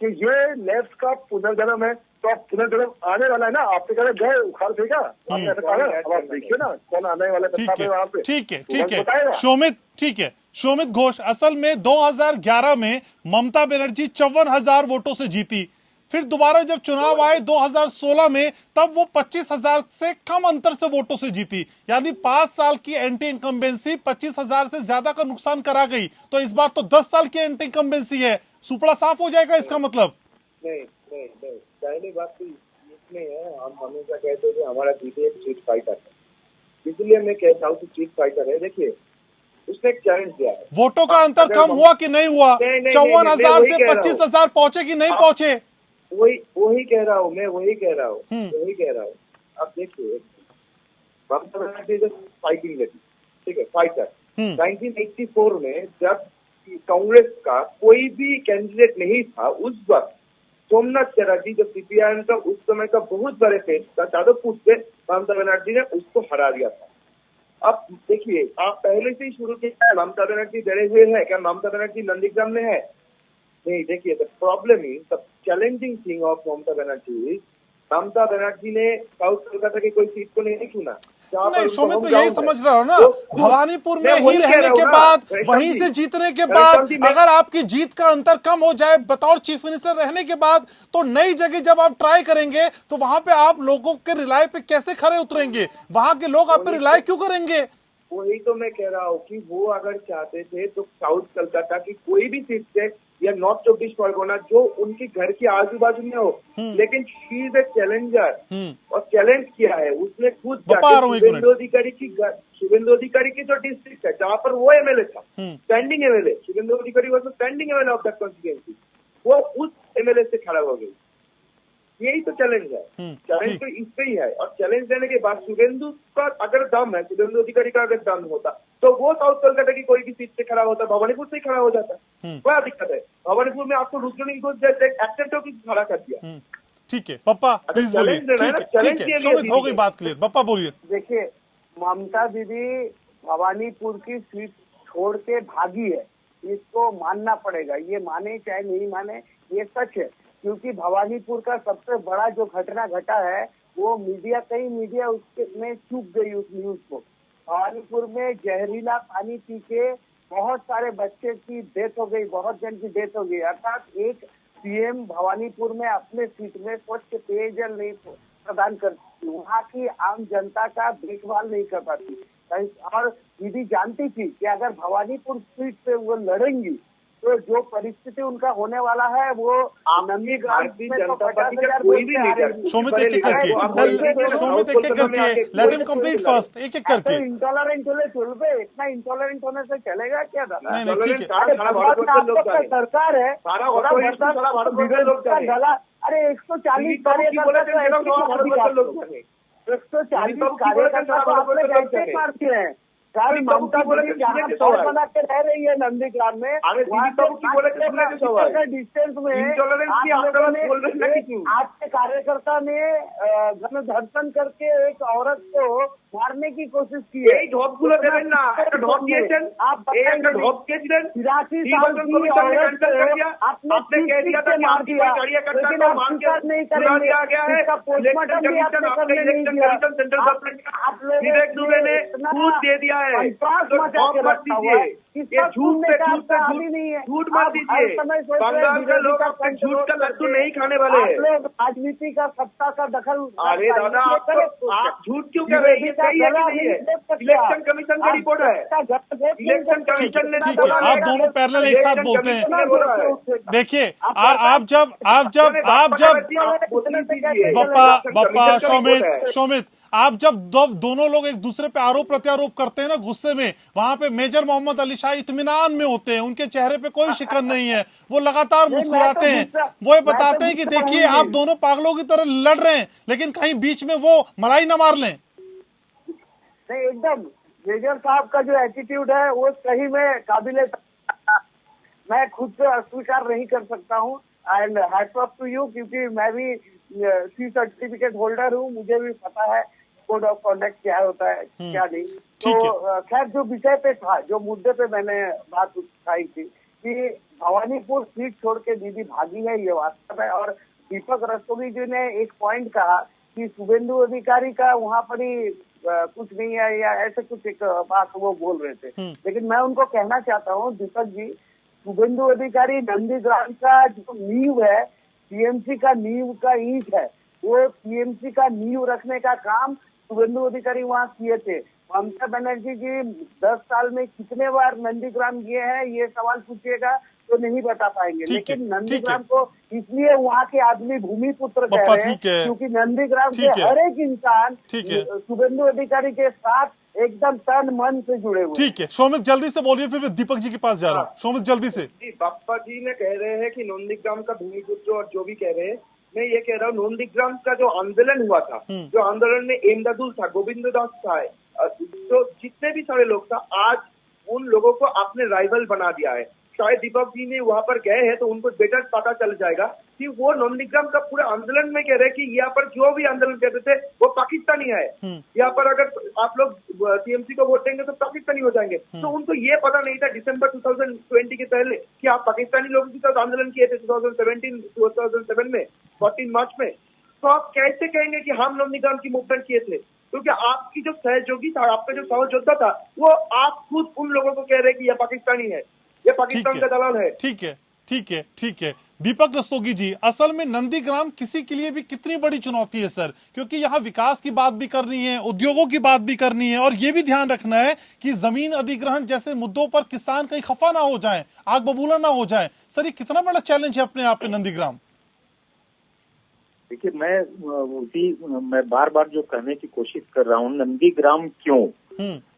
कि ये लेफ्ट का पुनर्जन्म है, तो अब पुनर्जन्म आने वाला है ना। आपने कहा गए उखाड़ फेंका, आपने ऐसा कहा, अब आप देखिए ना कौन आने वाला है वहाँ पे। ठीक है शोमित, ठीक है शोमित घोष, असल में 2011 में ममता बनर्जी 54,000 वोटों से जीती, फिर दोबारा जब चुनाव आए 2016 में, तब वो 25,000 से कम अंतर से वोटों से जीती। यानी 5 साल की एंटी इनकम्बेंसी 25,000 से ज्यादा का नुकसान करा गई। तो इस बार तो 10 साल की एंटी इनकम्बेंसी है, सुपड़ा साफ हो जाएगा इसका मतलब। नहीं, पहली बात तो इसमें है, हम हमेशा कहते हैं कि हमारा दीदी एक स्ट्रीट फाइटर है, इसलिए मैं कहता हूँ कि स्ट्रीट फाइटर है। देखिए उसने एक चैलेंज दिया है, वोटों का अंतर कम हुआ कि नहीं हुआ? 54,000 से 25,000 पहुंचे कि नहीं पहुंचे? वही कह रहा हूँ मैं, वही कह रहा हूँ। अब देखिए ममता बनर्जी फाइटिंग लेती, ठीक है, फाइटर। 1984 में जब कांग्रेस का कोई भी कैंडिडेट नहीं था, उस वक्त सोमनाथ चटर्जी जो सीपीआईएम का उस समय का बहुत बड़े फेस था, जादवपुर से ममता बनर्जी ने उसको हरा दिया था। अब देखिए आप पहले से ही शुरू किया है, ममता बनर्जी डरे हुए है क्या? ममता बनर्जी नंदीग्राम में है? नहीं। देखिए the problem is, the challenging thing of Mamata Banerjee, Mamata Banerjee ने साउथ कोलकाता की कोई सीट को नहीं चुना। नहीं शोमित, मैं यही समझ रहा हूँ ना, भवानीपुर में ही रहने के बाद, वहीं से जीतने के बाद, अगर आपकी जीत का अंतर कम हो जाए बतौर चीफ मिनिस्टर रहने के बाद, तो नई जगह जब आप ट्राई करेंगे तो वहां पे आप लोगों के रिलाई पे कैसे खरे उतरेंगे? वहां के लोग आप पे रिलाई क्यों करेंगे? वही तो मैं कह रहा हूँ कि वो अगर चाहते थे तो साउथ कलकत्ता की कोई भी सीट से या नॉर्थ 24 परगना जो उनके घर के आजू बाजू में हो, लेकिन शी इज ए चैलेंजर और चैलेंज किया है उसने खुद जाके शुभेंदु अधिकारी की जो डिस्ट्रिक्ट है जहाँ पर वो एमएलए था, स्टैंडिंग एमएलए, शुभेंदु अधिकारी was standing MLA of that constituency, वो उस एमएलए से खड़ा हो गई। यही तो चैलेंज है, चैलेंज तो इस पे ही है। और चैलेंज देने के बाद शुभेंदु का अगर दम है, शुभेंदु अधिकारी का अगर दम होता तो वो साउथ कलकत्ता की कोई भी सीट से खड़ा होता, भवानीपुर से ही खड़ा हो जाता। क्या दिक्कत है? भवानीपुर में आपको रुद्रनी को एक्सेप्ट होकर खड़ा कर दिया। ठीक है पप्पा प्लीज बोलिए। ठीक है शोमित, हो गई बात क्लियर, पप्पा बोलिए। देखिए, ममता दीदी भवानीपुर की सीट छोड़ के भागी है, इसको मानना पड़ेगा। ये माने चाहे नहीं माने, ये सच है। क्योंकि भवानीपुर का सबसे बड़ा जो घटना घटा है वो कई मीडिया उसके में चूक गई उस न्यूज को। भवानीपुर में जहरीला पानी पी के बहुत सारे बच्चे की डेथ हो गई, बहुत जन की डेथ हो गई। अर्थात एक सीएम भवानीपुर में अपने सीट में स्वच्छ पेयजल नहीं प्रदान करती, वहाँ की आम जनता का देखभाल नहीं कर पाती। और दीदी जानती थी कि अगर भवानीपुर सीट पे वो लड़ेंगी तो जो परिस्थिति उनका होने वाला है वो नंदीग्राम जनता पार्टी का कोई भी लीडर, शोमित एक एक करके लेट हिम कंप्लीट फर्स्ट, एक एक करके। इंटॉलरेंट होने चलबे, इतना इंटॉलरेंट होने से चलेगा क्या दादा? नहीं ठीक है, सरकार है, गला, अरे 140 कार्यकर्ता को आपने कैसे मारते हैं? कल ममता बना के रह रही है नंदीग्राम में, डिस्टेंस में आपके कार्यकर्ता ने गणधर्षण करके एक औरत को मारने की कोशिश की है। आपने मार दिया, लेकिन आप स्वीकार नहीं करेंगे, इसका पोस्टमार्टम भी आपने करने नहीं दिया। आप लोग ने दे दिया है, झूठ मत दीजिए, झूठ मत दीजिए। बंगाल के लोग आपके झूठ का लड्डू नहीं खाने वाले हैं। राजनीति का सत्ता का दखल, अरे दादा आप झूठ क्यों कर रहे हैं? सही है कि नहीं है? इलेक्शन कमीशन का रिपोर्ट है, इलेक्शन कमीशन ने, आप दोनों पैरेलल एक साथ बोलते हैं। देखिए बप्पा शोमित आप जब दोनों लोग एक दूसरे पे आरोप प्रत्यारोप करते हैं ना गुस्से में, वहां पे मेजर मोहम्मद अली शाह इत्मीनान में होते हैं, उनके चेहरे पे कोई शिकन नहीं है, वो लगातार मुस्कुराते हैं, वो ये बताते हैं कि देखिए आप दोनों पागलों की तरह लड़ रहे हैं, लेकिन कहीं बीच में वो मलाई न मार लें। नहीं, एकदम मेजर साहब का जो एटीट्यूड है वो सही में काबिले, मैं खुद से अस्वीकार नहीं कर सकता हूँ। And hats off to you, क्योंकि मैं भी सी सर्टिफिकेट होल्डर हूँ, मुझे भी पता है कोड ऑफ कॉन्डक्ट क्या होता है क्या नहीं। तो खैर जो विषय पे था, जो मुद्दे पे मैंने बात उठाई थी कि भवानीपुर सीट छोड़ के दीदी भागी है, ये वास्तव है। और दीपक रस्तोगी जी ने एक पॉइंट कहा कि शुभेंदु अधिकारी का वहाँ पर ही कुछ नहीं है या ऐसे कुछ एक बात वो बोल रहे थे। लेकिन मैं उनको कहना चाहता हूँ दीपक जी, शुभेंदु अधिकारी नंदीग्राम का जो नींव है, टीएमसी का नींव का ईंट है, वो टीएमसी का नींव रखने का काम शुभेंदु अधिकारी वहाँ किए थे। ममता बनर्जी जी 10 साल में कितने बार नंदीग्राम गए हैं, ये सवाल पूछिएगा तो नहीं बता पाएंगे। लेकिन नंदीग्राम को इसलिए वहाँ के आदमी भूमिपुत्र कह रहे हैं क्योंकि नंदीग्राम के हर एक इंसान शुभेंदु अधिकारी के साथ एकदम तन मन से जुड़े हुए। ठीक है शोमित जल्दी से बोलिए, फिर दीपक जी के पास जा रहा हूँ। शोमित जल्दी से। बाप्पा जी ने कह रहे हैं कि नंदीग्राम का भूमिपुत्र और जो भी कह रहे हैं, मैं ये कह रहा हूँ नंदीग्राम का जो आंदोलन हुआ था, जो आंदोलन में एमदादुल था, गोविंद दास था, जो जितने भी सारे लोग था, आज उन लोगों को आपने राइवल बना दिया है। शायद दीपक जी ने वहां पर गए हैं तो उनको बेटर पता चल जाएगा कि वो नंदीग्राम का पूरे आंदोलन में कह रहे हैं कि यहाँ पर जो भी आंदोलन करते थे वो पाकिस्तानी है। यहाँ पर अगर आप लोग टीएमसी को वोट देंगे तो पाकिस्तानी हो जाएंगे। तो उनको ये पता नहीं था दिसंबर 2020 के पहले कि आप पाकिस्तानी लोगों के साथ आंदोलन किए थे 2007 में 14 मार्च में। तो आप कैसे कहेंगे कि हम नंदीग्राम की मूवमेंट किए थे? क्योंकि आपकी जो सहयोगी था, आपका जो सहयोद्धा था, वो आप खुद उन लोगों को कह रहे हैं कि यह पाकिस्तानी है, ये पाकिस्तान का दलाल है। ठीक है, ठीक है, ठीक है। दीपक रस्तोगी जी, असल में नंदीग्राम किसी के लिए भी कितनी बड़ी चुनौती है सर, क्योंकि यहाँ विकास की बात भी करनी है, उद्योगों की बात भी करनी है, और ये भी ध्यान रखना है कि जमीन अधिग्रहण जैसे मुद्दों पर किसान कहीं खफा ना हो जाए, आग बबूला ना हो जाए। सर, ये कितना बड़ा चैलेंज है अपने आप में नंदीग्राम? देखिए, मैं बार बार जो कहने की कोशिश कर रहा हूँ, नंदीग्राम क्यों?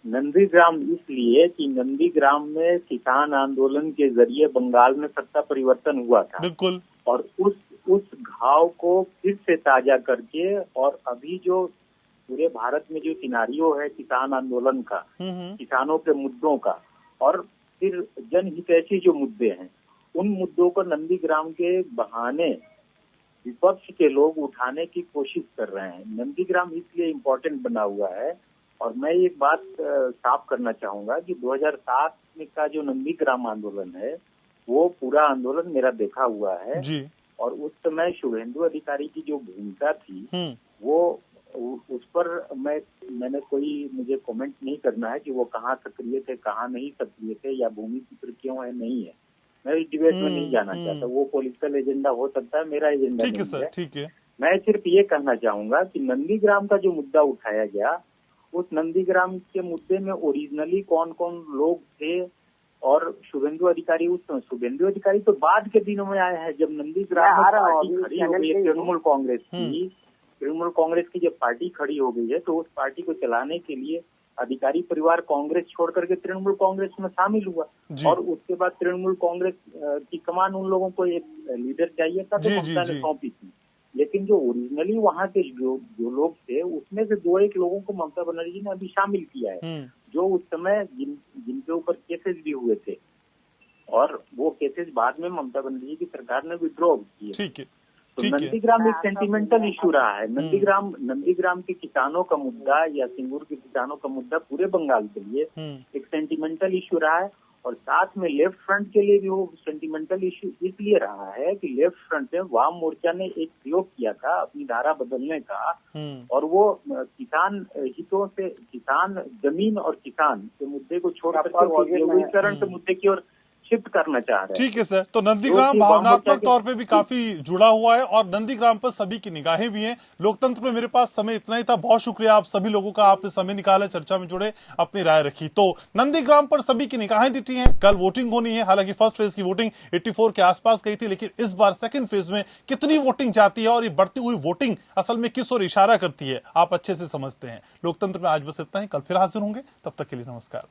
नंदीग्राम इसलिए कि नंदीग्राम में किसान आंदोलन के जरिए बंगाल में सत्ता परिवर्तन हुआ था। बिल्कुल। और उस घाव को फिर से ताजा करके, और अभी जो पूरे भारत में जो सिनारियो है किसान आंदोलन का, किसानों के मुद्दों का, और फिर जनहितैषी जो मुद्दे हैं, उन मुद्दों को नंदीग्राम के बहाने विपक्ष के लोग उठाने की कोशिश कर रहे हैं। नंदीग्राम इसलिए इम्पोर्टेंट बना हुआ है। और मैं एक बात साफ करना चाहूंगा कि 2007 में का जो नंदीग्राम आंदोलन है, वो पूरा आंदोलन मेरा देखा हुआ है जी। और उस समय शुभेंदु अधिकारी की जो भूमिका थी, वो उस पर मैंने मुझे कमेंट नहीं करना है कि वो कहाँ सक्रिय थे, कहाँ नहीं सक्रिय थे, या भूमि पुत्र क्यों है, नहीं है। मैं इस डिबेट में नहीं जाना चाहता। वो पॉलिटिकल एजेंडा हो सकता है, मेरा एजेंडा ठीक है सर, ठीक है। मैं सिर्फ ये कहना चाहूंगा कि नंदीग्राम का जो मुद्दा उठाया गया, उस नंदीग्राम के मुद्दे में ओरिजिनली कौन कौन लोग थे, और शुभेंदु अधिकारी तो बाद के दिनों में आए हैं, जब नंदीग्राम में पार्टी खड़ी हो गई है तृणमूल कांग्रेस की। तृणमूल कांग्रेस की जब पार्टी खड़ी हो गई है, तो उस पार्टी को चलाने के लिए अधिकारी परिवार कांग्रेस छोड़ करके तृणमूल कांग्रेस में शामिल हुआ, और उसके बाद तृणमूल कांग्रेस की कमान उन लोगों को एक लीडर चाहिए था, तो ममता ने सौंपी थी। लेकिन जो ओरिजिनली वहाँ के जो लोग थे, उसमें से 2-1 लोगों को ममता बनर्जी ने अभी शामिल किया है, जो उस समय जिनके ऊपर केसेस भी हुए थे, और वो केसेस बाद में ममता बनर्जी की सरकार ने विड्रॉ किए। ठीक है। तो नंदीग्राम एक सेंटिमेंटल इशू रहा है। नंदीग्राम के किसानों का मुद्दा, या सिंगूर के किसानों का मुद्दा पूरे बंगाल के लिए एक सेंटिमेंटल इशू रहा है। और साथ में लेफ्ट फ्रंट के लिए भी वो सेंटिमेंटल इशू इसलिए रहा है कि लेफ्ट फ्रंट में वाम मोर्चा ने एक प्रयोग किया था अपनी धारा बदलने का, और वो किसान हितों से, किसान जमीन और किसान के मुद्दे को छोड़ करके औद्योगिकीकरण के मुद्दे की ओर शिफ्ट करना चाह रहे हैं। ठीक है सर, तो नंदीग्राम भावनात्मक तौर पे भी काफी जुड़ा हुआ है, और नंदीग्राम पर सभी की निगाहें भी हैं। लोकतंत्र में मेरे पास समय इतना ही था। बहुत शुक्रिया आप सभी लोगों का, आपने समय निकाला, चर्चा में जुड़े, अपनी राय रखी। तो नंदीग्राम पर सभी की निगाहें टिकी हैं। कल वोटिंग होनी है। हालांकि फर्स्ट फेज की वोटिंग 84 के आसपास गई थी, लेकिन इस बार सेकंड फेज में कितनी वोटिंग जाती है और ये बढ़ती हुई वोटिंग असल में किस ओर इशारा करती है, आप अच्छे से समझते हैं। लोकतंत्र में आज बस इतना ही। कल फिर हाजिर होंगे, तब तक के लिए नमस्कार।